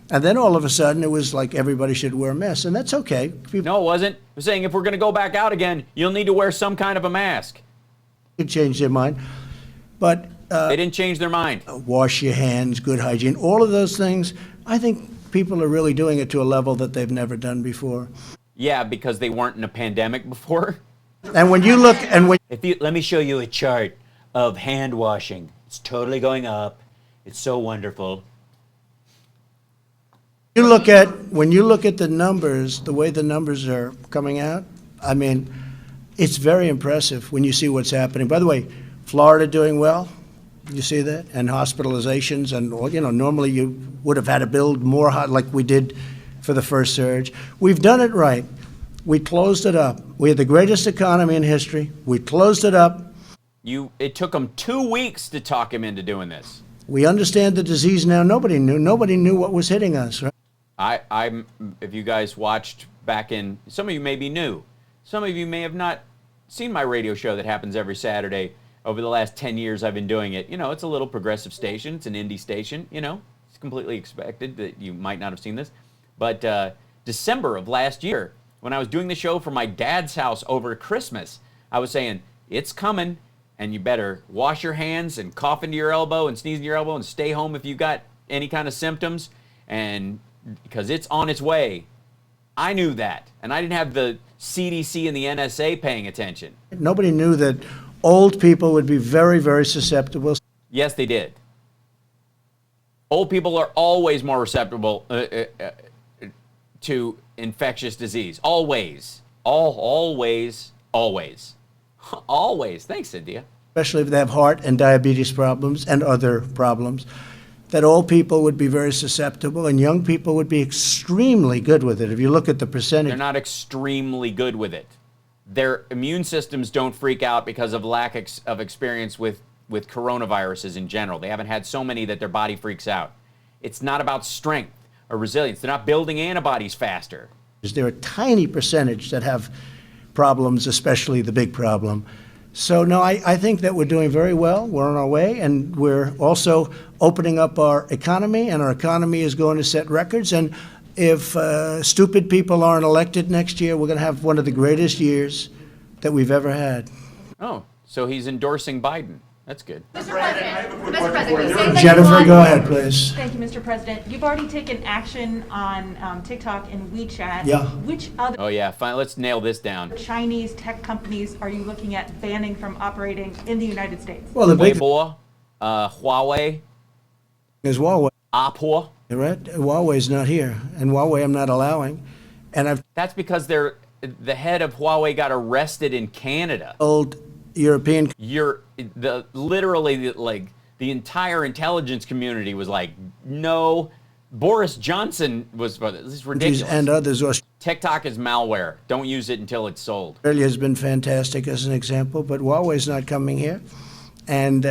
and then all of a sudden it was like everybody should wear a mask, and that's okay. No, it wasn't. It was saying if we're going to go back out again, you'll need to wear some kind of a mask. Could change their mind. But they didn't change their mind. Wash your hands, good hygiene, all of those things. I think people are really doing it to a level that they've never done before. Yeah, because they weren't in a pandemic before. And when you look, let me show you a chart of hand washing. It's totally going up. It's so wonderful. When you look at the numbers, the way the numbers are coming out, I mean, it's very impressive when you see what's happening. By the way, Florida doing well. You see that? And hospitalizations, and you know, normally you would have had to build more like we did for the first surge. We've done it right. We closed it up. We had the greatest economy in history. We closed it up. It took them 2 weeks to talk him into doing this. We understand the disease now. Nobody knew what was hitting us, right? If you guys watched back in, some of you may be new. Some of you may have not seen my radio show that happens every Saturday. Over the last 10 years I've been doing it. You know, it's a little progressive station. It's an indie station. You know, it's completely expected that you might not have seen this. But December of last year, when I was doing the show from my dad's house over Christmas, I was saying, it's coming, and you better wash your hands and cough into your elbow and sneeze in your elbow and stay home if you've got any kind of symptoms, and because it's on its way. I knew that, and I didn't have the CDC and the NSA paying attention. Nobody knew that old people would be very, very susceptible. Yes, they did. Old people are always more susceptible to infectious disease. Always. Always. Always. Thanks, Cynthia. Especially if they have heart and diabetes problems and other problems, that old people would be very susceptible and young people would be extremely good with it. If you look at the percentage. They're not extremely good with it. Their immune systems don't freak out because of lack of experience with coronaviruses in general. They haven't had so many that their body freaks out. It's not about strength or resilience. They're not building antibodies faster. There are a tiny percentage that have problems, especially the big problem. So, no, I think that we're doing very well. We're on our way, and we're also opening up our economy, and our economy is going to set records. And if stupid people aren't elected next year, we're going to have one of the greatest years that we've ever had. Oh, so he's endorsing Biden. That's good. Mr. President, Jennifer, go ahead, please. Thank you, Mr. President. You've already taken action on TikTok and WeChat. Yeah. Which other Oh, yeah, fine. Let's nail this down. Chinese tech companies are you looking at banning from operating in the United States? Well, the big Weibo, Huawei. Is Huawei. Apple. You're right. Huawei's not here, and Huawei I'm not allowing. And That's because the head of Huawei got arrested in Canada. Old European. Literally the entire intelligence community was like, no. Boris Johnson was, this is ridiculous. And others. TikTok is malware. Don't use it until it's sold. Australia has been fantastic as an example, but Huawei's not coming here. And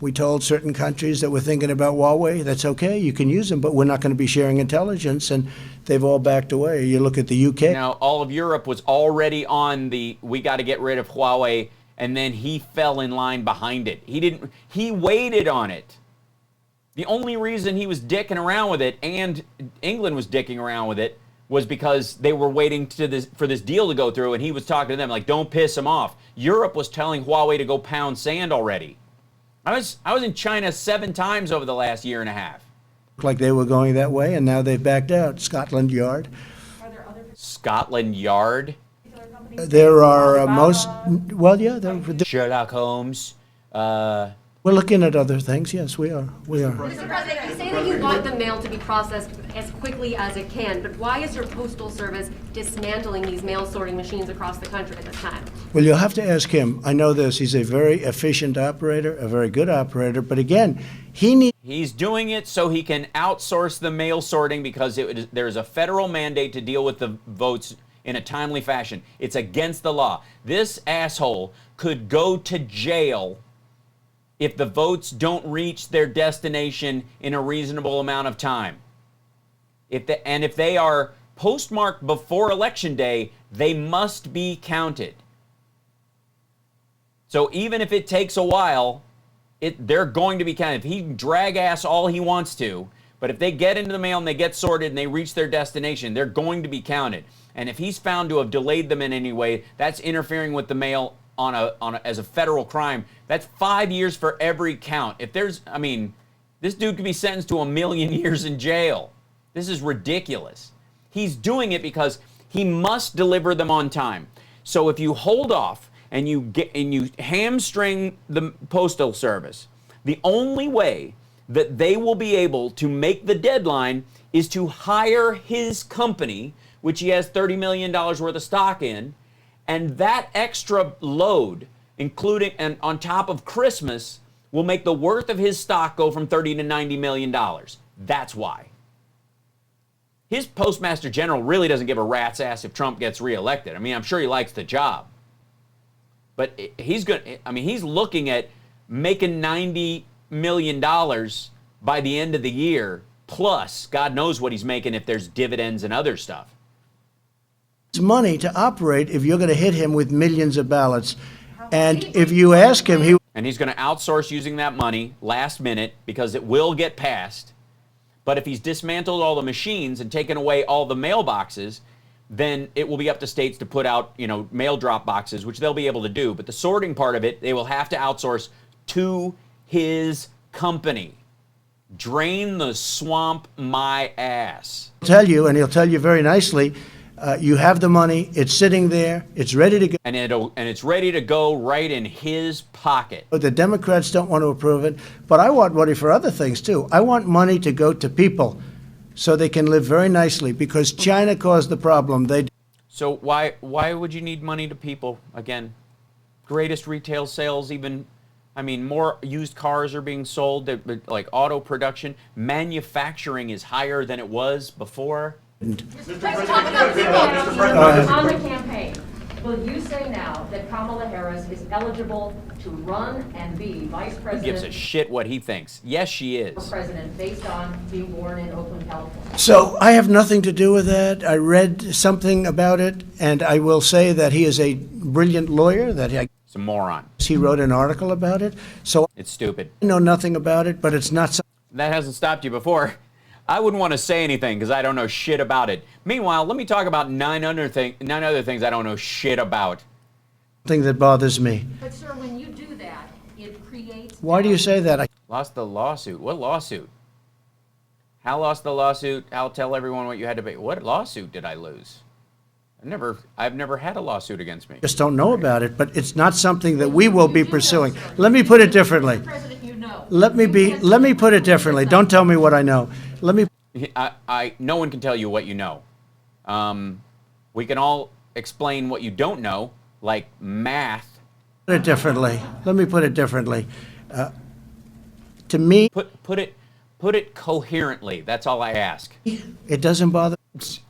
we told certain countries that we're thinking about Huawei, that's okay, you can use them, but we're not going to be sharing intelligence, and they've all backed away. You look at the UK. Now, all of Europe was already on we got to get rid of Huawei, and then he fell in line behind it. He waited on it. The only reason he was dicking around with it, and England was dicking around with it, was because they were waiting for this deal to go through, and he was talking to them like, don't piss him off. Europe was telling Huawei to go pound sand already. I was in China 7 times over the last year and a half. Looked like they were going that way, and now they've backed out. Scotland Yard. Scotland Yard? There are Sherlock Holmes. We're looking at other things. Yes, we are. Mr. President, you say that you want the mail to be processed as quickly as it can, but why is your postal service dismantling these mail sorting machines across the country at this time? Well, you'll have to ask him. I know this. He's a very efficient operator, a very good operator, but again, he needs... He's doing it so he can outsource the mail sorting because there's a federal mandate to deal with the votes in a timely fashion. It's against the law. This asshole could go to jail if the votes don't reach their destination in a reasonable amount of time. If they are postmarked before Election Day, they must be counted. So even if it takes a while, they're going to be counted. He can drag ass all he wants to, but if they get into the mail and they get sorted and they reach their destination, they're going to be counted. And if he's found to have delayed them in any way, that's interfering with the mail as a federal crime. That's 5 years for every count. This dude could be sentenced to 1 million years in jail. This is ridiculous. He's doing it because he must deliver them on time. So if you hold off and you hamstring the Postal Service, the only way that they will be able to make the deadline is to hire his company, which he has $30 million worth of stock in, and that extra load, including and on top of Christmas, will make the worth of his stock go from $30 to $90 million. That's why. His Postmaster General really doesn't give a rat's ass if Trump gets reelected. I'm sure he likes the job. But he's looking at making $90 million by the end of the year, plus God knows what he's making if there's dividends and other stuff. It's money to operate if you're going to hit him with millions of ballots. And if you ask him, and he's going to outsource using that money last minute because it will get passed. But if he's dismantled all the machines and taken away all the mailboxes, then it will be up to states to put out, mail drop boxes, which they'll be able to do. But the sorting part of it, they will have to outsource to his company. Drain the swamp, my ass. He'll tell you very nicely, you have the money, it's sitting there, it's ready to go. And it's ready to go right in his pocket. But the Democrats don't want to approve it, but I want money for other things too. I want money to go to people so they can live very nicely, because China caused the problem. So why would you need money to people again? Greatest retail sales, more used cars are being sold, like auto production. Manufacturing is higher than it was before. Let's talk about people on the campaign. Will you say now that Kamala Harris is eligible to run and be vice president? Who gives a shit what he thinks? Yes, she is. President based on being born in Oakland, California. So I have nothing to do with that. I read something about it, and I will say that he is a brilliant lawyer. He's a moron. He wrote an article about it. So it's stupid. I know nothing about it, but it's not something. That hasn't stopped you before. I wouldn't want to say anything because I don't know shit about it. Meanwhile, let me talk about nine other things I don't know shit about. Thing that bothers me. But sir, when you do that, it creates... Why do you say that? Lost the lawsuit. What lawsuit? Hal lost the lawsuit. Hal, tell everyone what you had to pay. What lawsuit did I lose? I've never had a lawsuit against me. Just don't know about it, but it's not something that we will be pursuing. Let me put it differently. Let me put it differently. Don't tell me what I know. No one can tell you what you know. We can all explain what you don't know, like math. Put it differently. Let me put it differently. To me, put it coherently. That's all I ask. It doesn't bother.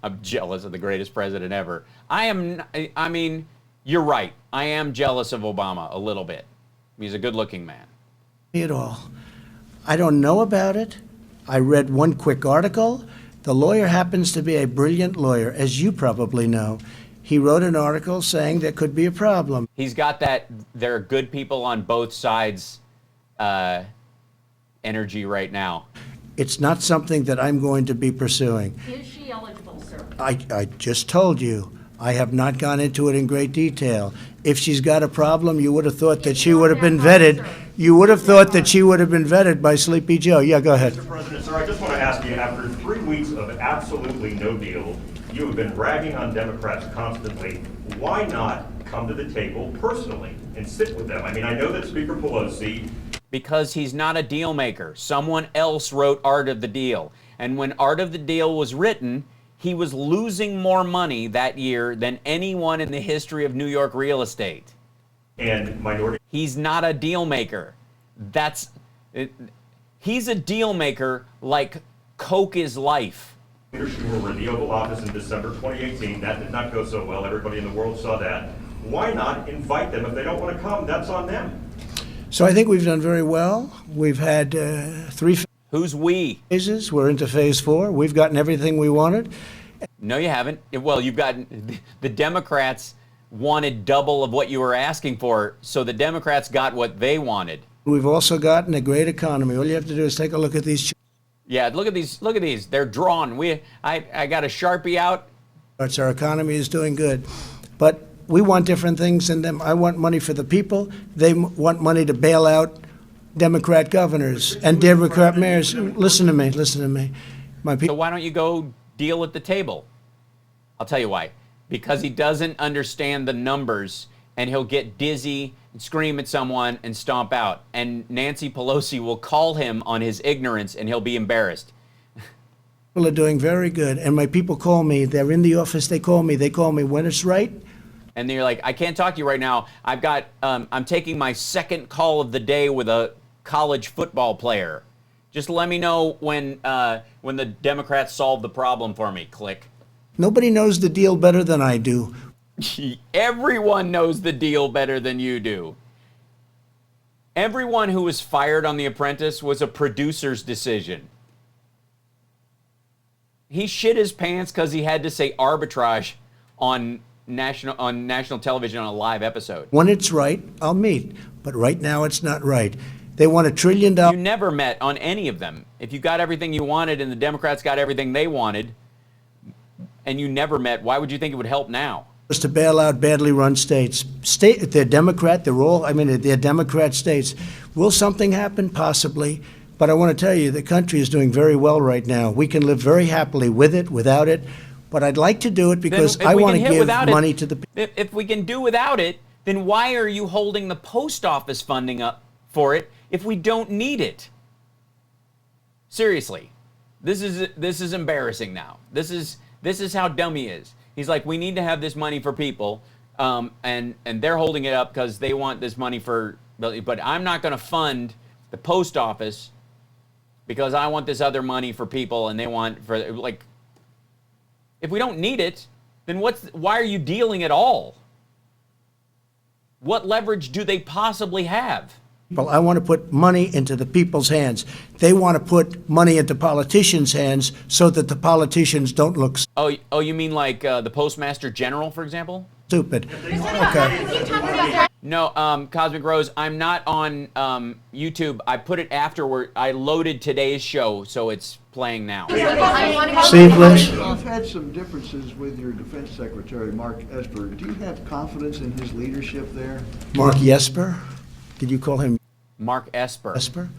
I'm jealous of the greatest president ever. You're right. I am jealous of Obama a little bit. He's a good-looking man. At all. I don't know about it. I read one quick article. The lawyer happens to be a brilliant lawyer, as you probably know. He wrote an article saying there could be a problem. He's got that there are good people on both sides energy right now. It's not something that I'm going to be pursuing. Is she eligible, sir? I just told you. I have not gone into it in great detail. If she's got a problem, you would have thought that she would have been vetted. You would have thought that she would have been vetted by Sleepy Joe. Yeah, go ahead. Mr. President, sir, I just want to ask you, after 3 weeks of absolutely no deal, you have been ragging on Democrats constantly. Why not come to the table personally and sit with them? I know that Speaker Pelosi... Because he's not a deal maker. Someone else wrote Art of the Deal. And when Art of the Deal was written, he was losing more money that year than anyone in the history of New York real estate. And minority... He's not a deal maker. He's a deal maker like Coke is life. Leadership were in the Oval Office in December 2018. That did not go so well. Everybody in the world saw that. Why not invite them? If they don't want to come, that's on them. So I think we've done very well. We've had 3 Who's we? phases. We're into phase 4. We've gotten everything we wanted. No, you haven't. Well, you've gotten the Democrats wanted double of what you were asking for, so the Democrats got what they wanted. We've also gotten a great economy. All you have to do is take a look at these Yeah, look at these. Look at these. They're drawn. I got a Sharpie out. charts. Our economy is doing good. But we want different things than them. I want money for the people. They want money to bail out Democrat governors and Democrat mayors. Listen to me. Listen to me. My So people. why don't you go deal at the table? I'll tell you why. Because he doesn't understand the numbers, and he'll get dizzy and scream at someone and stomp out. And Nancy Pelosi will call him on his ignorance, and he'll be embarrassed. People are doing very good. And my people call me. They're in the office. They call me. They call me when it's right. And then you're like, I can't talk to you right now. I've got, I'm taking my second call of the day with a college football player. Just let me know when the Democrats solve the problem for me. Click. Nobody knows the deal better than I do. Everyone knows the deal better than you do. Everyone who was fired on The Apprentice was a producer's decision. He shit his pants because he had to say arbitrage on national television on a live episode. When it's right, I'll meet. But right now, it's not right. They want $1 trillion. You never met on any of them. If you got everything you wanted and the Democrats got everything they wanted, and you never met, why would you think it would help now? To bail out badly run states. They're Democrat. They're Democrat states. Will something happen? Possibly. But I want to tell you, the country is doing very well right now. We can live very happily with it, without it. But I'd like to do it because I want to give money to the people. If we can do without it, then why are you holding the post office funding up for it if we don't need it? Seriously, this is embarrassing now. This is how dumb he is. He's like, we need to have this money for people, and they're holding it up because they want this money for. But I'm not going to fund the post office because I want this other money for people, and they want for like. If we don't need it, then why are you dealing at all? What leverage do they possibly have? Well, I want to put money into the people's hands. They want to put money into politicians' hands so that the politicians don't look Oh, you mean like the Postmaster General, for example? stupid. Okay. No, Cosmic Rose, I'm not on YouTube. I put it afterward. I loaded today's show, so it's playing now. Steve Lynch. You've had some differences with your Defense Secretary, Mark Esper. Do you have confidence in his leadership there? Mark Jesper? Did you call him Mark Esper? Esper?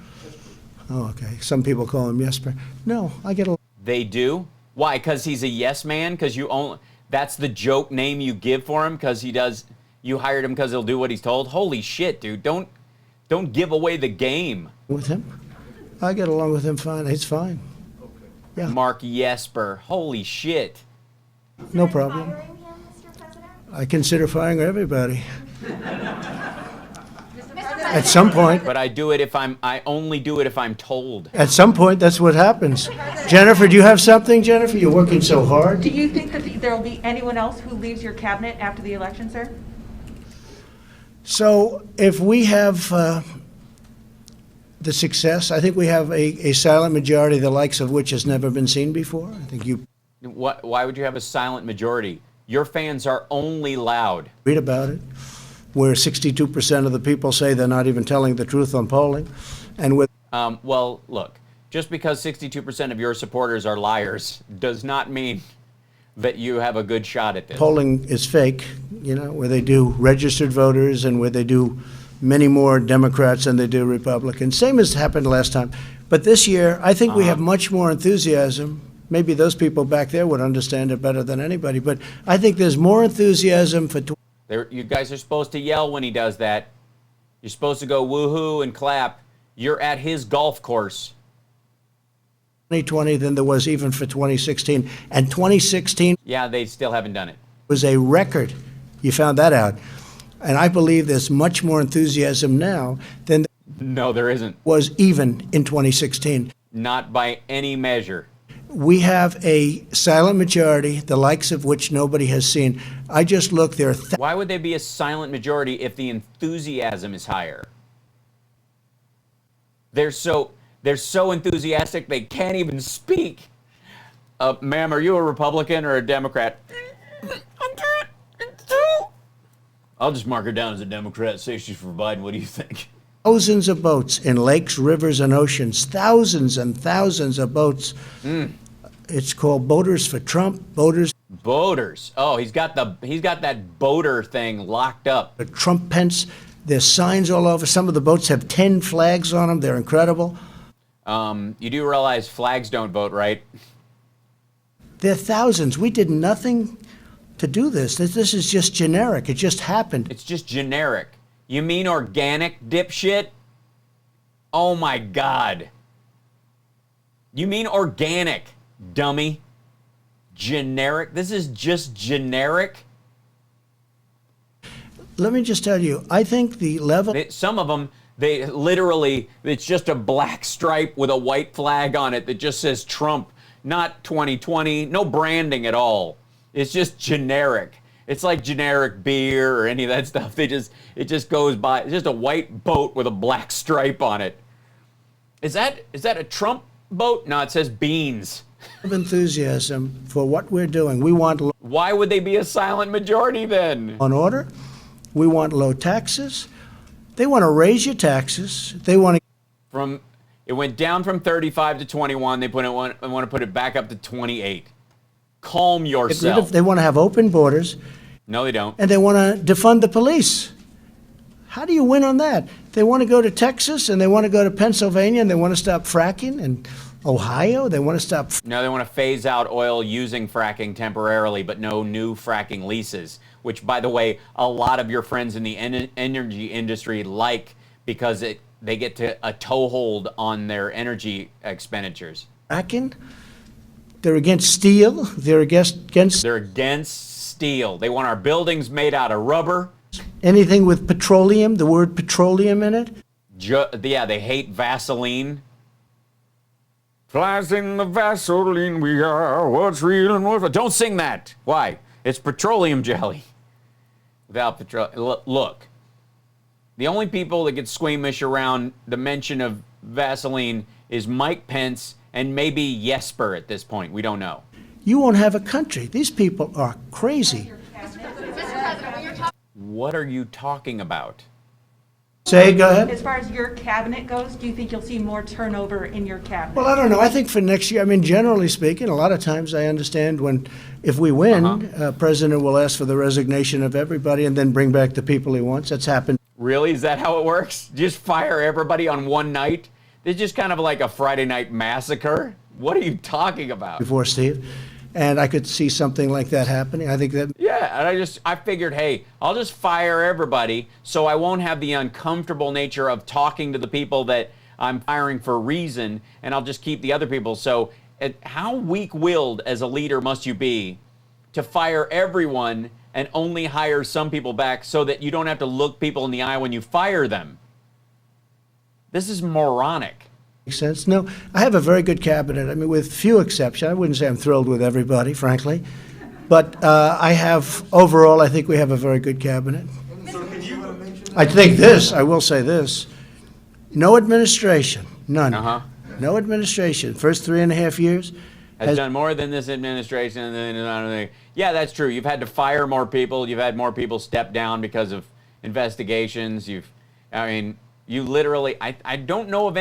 Oh, okay. Some people call him Jesper. No, I get a. They do? Why? Because he's a yes man? Because you only. That's the joke name you give for him because he does. You hired him because he'll do what he's told. Holy shit, dude! Don't give away the game. With him, I get along with him fine. He's fine. Okay. Yeah. Mark Jesper. Holy shit. No problem. I consider firing everybody. At some point. But I do it if I only do it if I'm told. At some point, that's what happens. Jennifer, do you have something, Jennifer? You're working so hard. Do you think that there will be anyone else who leaves your cabinet after the election, sir? So if we have the success, I think we have a silent majority, the likes of which has never been seen before. I think you Why would you have a silent majority? Your fans are only loud. read about it, where 62% of the people say they're not even telling the truth on polling. And with well, look, just because 62% of your supporters are liars does not mean that you have a good shot at this. polling is fake, where they do registered voters and where they do many more Democrats than they do Republicans. Same as happened last time. But this year, I think we have much more enthusiasm. Maybe those people back there would understand it better than anybody. But I think there's more enthusiasm for. You guys are supposed to yell when he does that. You're supposed to go woohoo and clap. You're at his golf course. 2020 than there was even for 2016. And 2016 Yeah, they still haven't done it. was a record. You found that out. And I believe there's much more enthusiasm now than. No, there isn't. Was even in 2016. Not by any measure. We have a silent majority, the likes of which nobody has seen. I just looked there. Why would they be a silent majority if the enthusiasm is higher? They're so enthusiastic they can't even speak. Ma'am, are you a Republican or a Democrat? I'll just mark her down as a Democrat. Say she's for Biden. What do you think? Thousands of boats in lakes, rivers, and oceans. Thousands and thousands of boats. It's called Boaters for Trump. Boaters. Oh, he's got that boater thing locked up. The Trump Pence. There's signs all over. Some of the boats have 10 flags on them. They're incredible. You do realize flags don't vote, right? There are thousands. We did nothing to do this. This is just generic. It just happened. It's just generic. You mean organic, dipshit? Oh my God. You mean organic, dummy? Generic? This is just generic? Let me just tell you, I think the level... Some of them, they literally, it's just a black stripe with a white flag on it that just says Trump, not 2020, no branding at all. It's just generic. It's like generic beer or any of that stuff. It just goes by. It's just a white boat with a black stripe on it. Is that a Trump boat? No, it says beans. Of enthusiasm for what we're doing. We want... Why would they be a silent majority then? On order. We want low taxes. They want to raise your taxes. They want to... It went down from 35 to 21. They want to put it back up to 28. Calm yourself. They want to have open borders. No, they don't. And they want to defund the police. How do you win on that? They want to go to Texas and they want to go to Pennsylvania and they want to stop fracking, and Ohio, they want to stop. No, they want to phase out oil using fracking temporarily, but no new fracking leases, which, by the way, a lot of your friends in the energy industry like, because they get to a toehold on their energy expenditures. Fracking? They're against steel. They're against steel. They want our buildings made out of rubber. Anything with petroleum, the word petroleum in it. Yeah, they hate Vaseline. Flies in the Vaseline we are, what's real and what's... Don't sing that. Why? It's petroleum jelly. Without petroleum. Look, the only people that get squeamish around the mention of Vaseline is Mike Pence and maybe Jesper at this point. We don't know. You won't have a country. These people are crazy. What are you talking about? Go ahead. As far as your cabinet goes, do you think you'll see more turnover in your cabinet? Well, I don't know. I think for next year, I mean, generally speaking, a lot of times I understand if we win, President will ask for the resignation of everybody and then bring back the people he wants. That's happened. Really? Is that how it works? Just fire everybody on one night? It's just kind of like a Friday night massacre? What are you talking about? Before, Steve. And I could see something like that happening. I think that... Yeah, and I figured, hey, I'll just fire everybody so I won't have the uncomfortable nature of talking to the people that I'm firing for a reason, and I'll just keep the other people. So how weak-willed as a leader must you be to fire everyone and only hire some people back so that you don't have to look people in the eye when you fire them? This is moronic. Makes sense. No, I have a very good cabinet. I mean, with few exceptions. I wouldn't say I'm thrilled with everybody, frankly. But overall, I think we have a very good cabinet. I think I will say this. No administration, none. No administration, first 3.5 years. Has done more than this administration. Yeah, that's true. You've had to fire more people. You've had more people step down because of investigations. You literally, I don't know of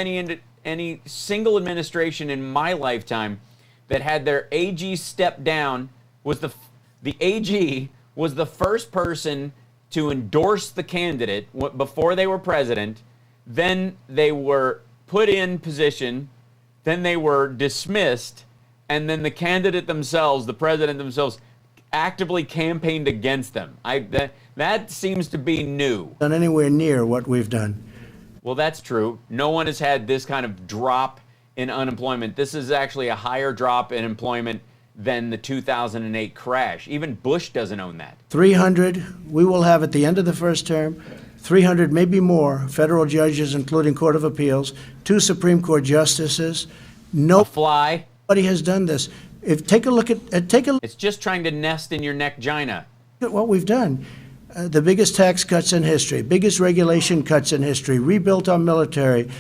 any single administration in my lifetime that had their AG step down. The AG was the first person to endorse the candidate before they were president. Then they were put in position. Then they were dismissed. And then the candidate themselves, the president themselves, actively campaigned against them. That seems to be new. Done anywhere near what we've done. Well, that's true. No one has had this kind of drop in unemployment. This is actually a higher drop in employment than the 2008 crash. Even Bush doesn't own that. 300, we will have at the end of the first term, 300, maybe more, federal judges, including Court of Appeals, 2 Supreme Court justices. A fly. Nobody has done this. Take a look at It's just trying to nest in your neck-gina. at what we've done. The biggest tax cuts in history, biggest regulation cuts in history, rebuilt our military,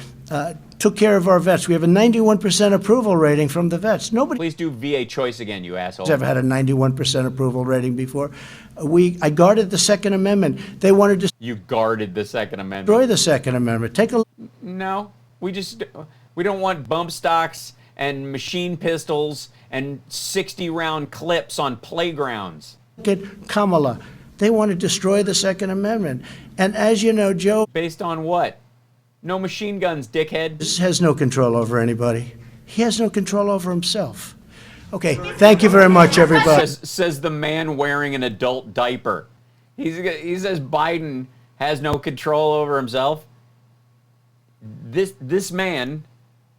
took care of our vets. We have a 91% approval rating from the vets. Nobody. Please do VA choice again, you asshole. has ever had a 91% approval rating before. I guarded the Second Amendment. They wanted to You guarded the Second Amendment. destroy the Second Amendment. Take a look. No, we don't want bump stocks and machine pistols and 60-round clips on playgrounds. At Kamala. They want to destroy the Second Amendment. And as you know, Joe... Based on what? No machine guns, dickhead. Has no control over anybody. He has no control over himself. Okay, thank you very much, everybody. Says the man wearing an adult diaper. He says Biden has no control over himself. This man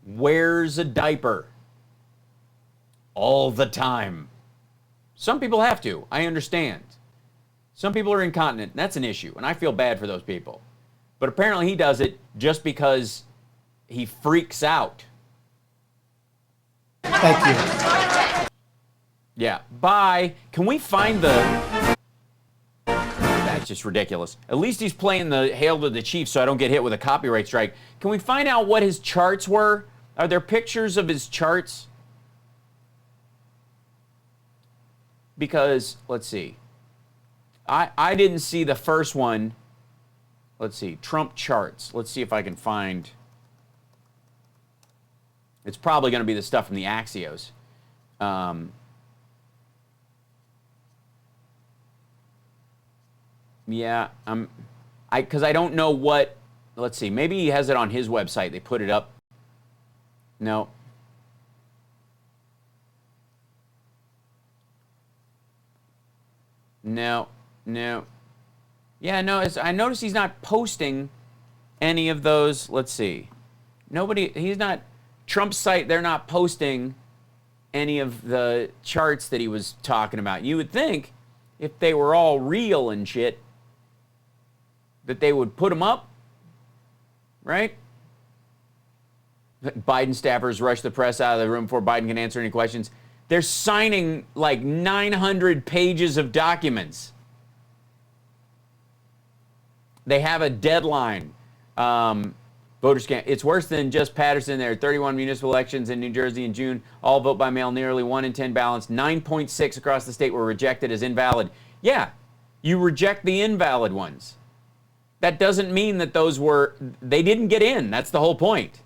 wears a diaper all the time. Some people have to. I understand. Some people are incontinent, and that's an issue, and I feel bad for those people. But apparently he does it just because he freaks out. Thank you. Yeah, bye. Can we find the... That's just ridiculous. At least he's playing the Hail to the Chief so I don't get hit with a copyright strike. Can we find out what his charts were? Are there pictures of his charts? Because, let's see. I didn't see the first one. Let's see, Trump charts. Let's see if I can find. It's probably going to be the stuff from the Axios. Yeah, because I don't know what. Let's see, maybe he has it on his website. They put it up. No. No. Yeah, no, I noticed he's not posting any of those. Let's see. He's not, Trump's site, they're not posting any of the charts that he was talking about. You would think if they were all real and shit, that they would put them up, right? Biden staffers rush the press out of the room before Biden can answer any questions. They're signing like 900 pages of documents. They have a deadline. Voters can't. It's worse than just Patterson. There are 31 municipal elections in New Jersey in June. All vote by mail. Nearly 1 in 10 ballots. 9.6 across the state were rejected as invalid. Yeah, you reject the invalid ones. That doesn't mean that they didn't get in. That's the whole point.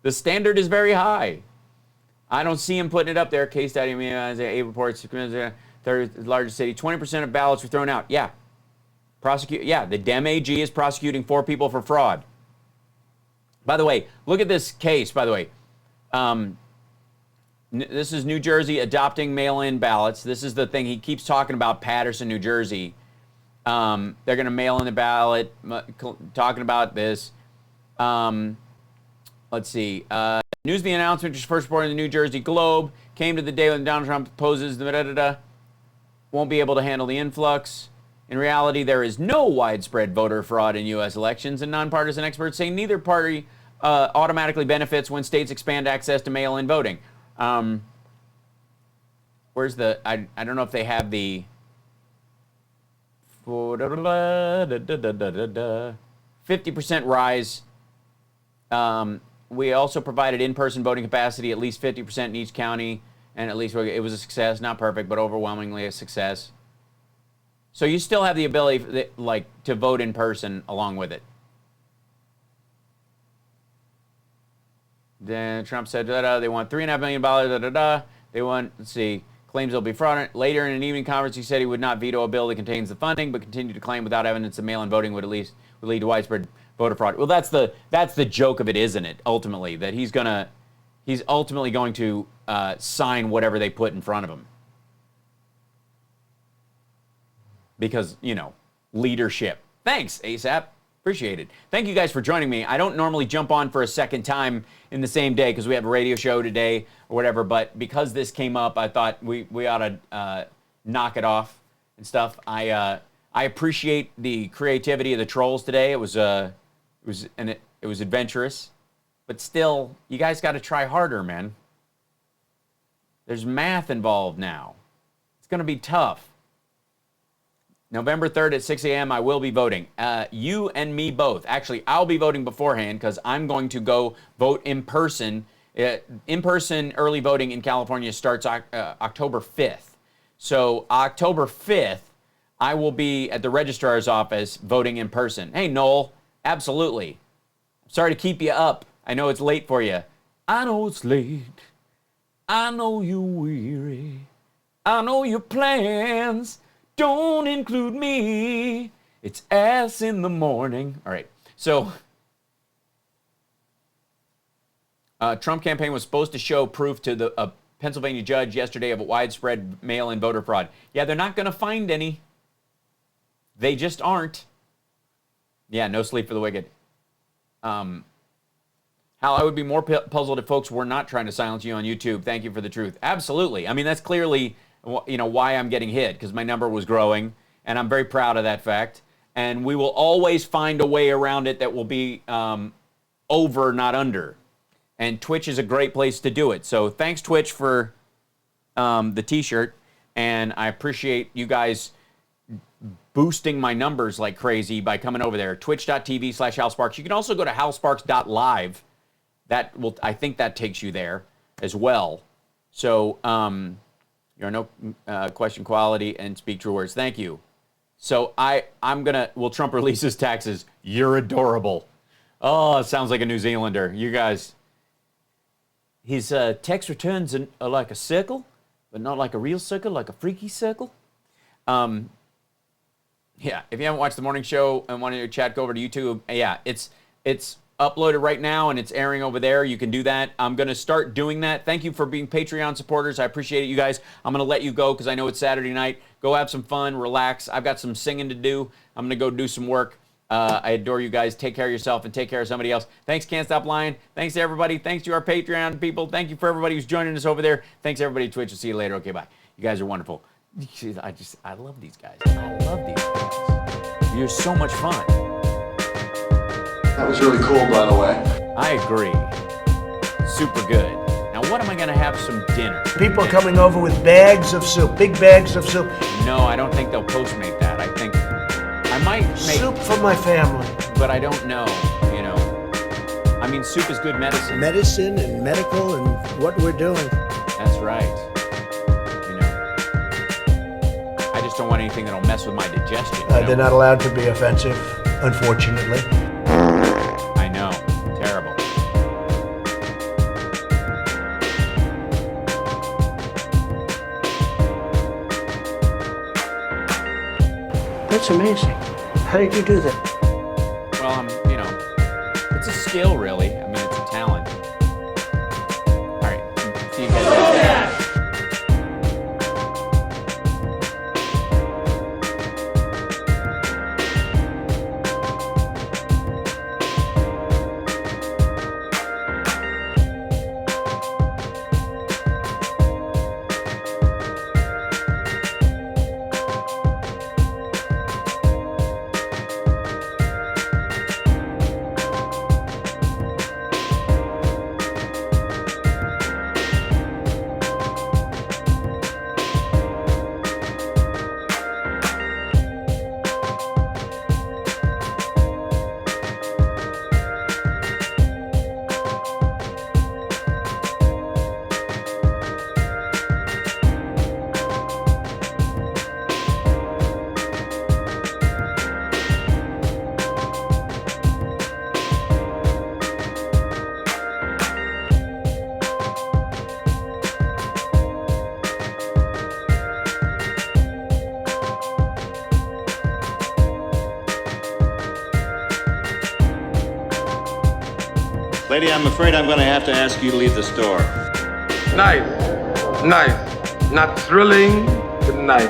The standard is very high. I don't see him putting it up there. Case study, A reports, third largest city. 20% of ballots were thrown out. Yeah. The Dem AG is prosecuting 4 people for fraud. By the way, look at this case, by the way. This is New Jersey adopting mail-in ballots. This is the thing he keeps talking about, Patterson, New Jersey. They're going to mail in the ballot, talking about this. Let's see. News of the announcement, which was first reported in the New Jersey Globe, came to the day when Donald Trump poses the won't be able to handle the influx. In reality, there is no widespread voter fraud in U.S. elections, and nonpartisan experts say neither party automatically benefits when states expand access to mail-in voting. Where's the... I don't know if they have the... 50% rise. We also provided in-person voting capacity, at least 50% in each county, and at least it was a success. Not perfect, but overwhelmingly a success. So you still have the ability, to vote in person along with it. Then Trump said, they want $3.5 million, They want, let's see, claims they'll be fraudulent. Later in an evening conference, he said he would not veto a bill that contains the funding, but continued to claim without evidence that mail-in voting would lead to widespread voter fraud. Well, that's the joke of it, isn't it? Ultimately, that he's ultimately going to sign whatever they put in front of him. Because, leadership. Thanks, ASAP. Appreciate it. Thank you guys for joining me. I don't normally jump on for a second time in the same day because we have a radio show today or whatever, but because this came up, I thought we ought to knock it off and stuff. I I appreciate the creativity of the trolls today. It was adventurous, but still, you guys got to try harder, man. There's math involved now. It's going to be tough. November 3rd at 6 a.m., I will be voting. You and me both. Actually, I'll be voting beforehand because I'm going to go vote in person. In-person early voting in California starts October 5th. So October 5th, I will be at the registrar's office voting in person. Hey, Noel, absolutely. Sorry to keep you up. I know it's late for you. I know it's late. I know you're weary. I know your plans don't include me. It's ass in the morning. All right. So, Trump campaign was supposed to show proof to the Pennsylvania judge yesterday of a widespread mail-in voter fraud. Yeah, they're not going to find any. They just aren't. Yeah, no sleep for the wicked. Hal, I would be more puzzled if folks were not trying to silence you on YouTube. Thank you for the truth. Absolutely. I mean, that's clearly, why I'm getting hit, because my number was growing, and I'm very proud of that fact. And we will always find a way around it that will be over, not under. And Twitch is a great place to do it. So thanks, Twitch, for the T-shirt, and I appreciate you guys boosting my numbers like crazy by coming over there. Twitch.tv/Hal Sparks. You can also go to halsparks.live. I think that takes you there as well. So, you're no question quality and speak true words. Thank you. So will Trump release his taxes? You're adorable. Oh, it sounds like a New Zealander. You guys. His tax returns are like a circle, but not like a real circle, like a freaky circle. Yeah, if you haven't watched the morning show and want to chat, go over to YouTube. Yeah, it's uploaded right now and it's airing over there. You can do that. I'm going to start doing that. Thank you for being Patreon supporters. I appreciate it, you guys. I'm going to let you go because I know it's Saturday night. Go have some fun, relax. I've got some singing to do. I'm going to go do some work. I adore you guys. Take care of yourself and take care of somebody else. Thanks, Can't Stop Lying. Thanks to everybody. Thanks to our Patreon people. Thank you for everybody who's joining us over there. Thanks, everybody at Twitch. I'll see you later. Okay, bye. You guys are wonderful. I love these guys. I love these guys. You're so much fun. That was really cool, by the way. I agree. Super good. Now, what am I going to have some dinner? People coming over with bags of soup, big bags of soup. No, I don't think they'll Postmate that. I think I might make soup for my family. But I don't know, I mean, soup is good medicine. Medicine and medical and what we're doing. That's right. I just don't want anything that'll mess with my digestion. They're not allowed to be offensive, unfortunately. I know. Terrible. That's amazing. How did you do that? Well, it's a skill, really. I mean, it's a talent. All right. See you guys later. Lady, I'm afraid I'm going to have to ask you to leave the store. Nice. Not thrilling, but nice.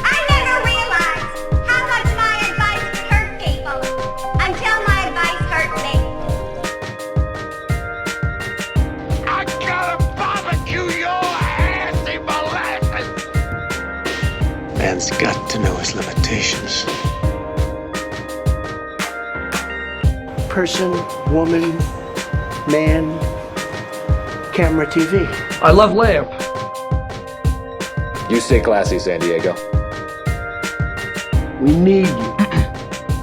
I never realized how much my advice would hurt people until my advice hurt me. I gotta barbecue your ass in molasses. to know its limitations. Person, woman, man, camera, TV. I love lamp. You stay classy, San Diego. We need you.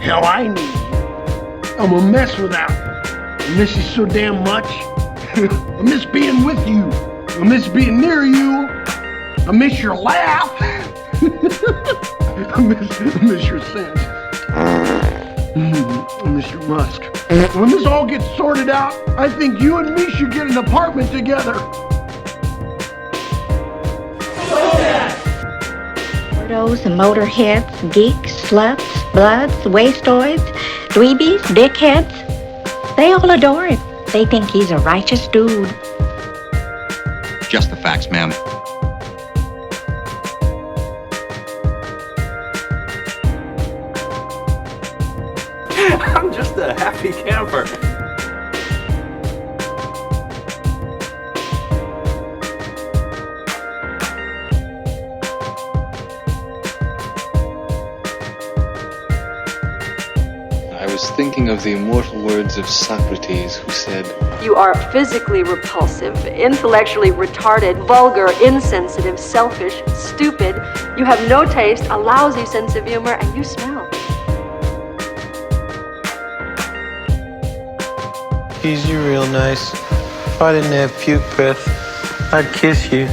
Hell, I need you. I'm a mess without you. I miss you so damn much. I miss being with you. I miss being near you. I miss your laugh. I miss your scent. I miss your musk. When this all gets sorted out, I think you and me should get an apartment together. Weirdos, motorheads, geeks, sluts, bloods, wastoids, dweebies, dickheads. They all adore him. They think he's a righteous dude. Just the facts, ma'am. I'm just a happy camper. I was thinking of the immortal words of Socrates, who said, You are physically repulsive, intellectually retarded, vulgar, insensitive, selfish, stupid. You have no taste, a lousy sense of humor, and you smell. Geez, you're real nice. If I didn't have puke breath, I'd kiss you.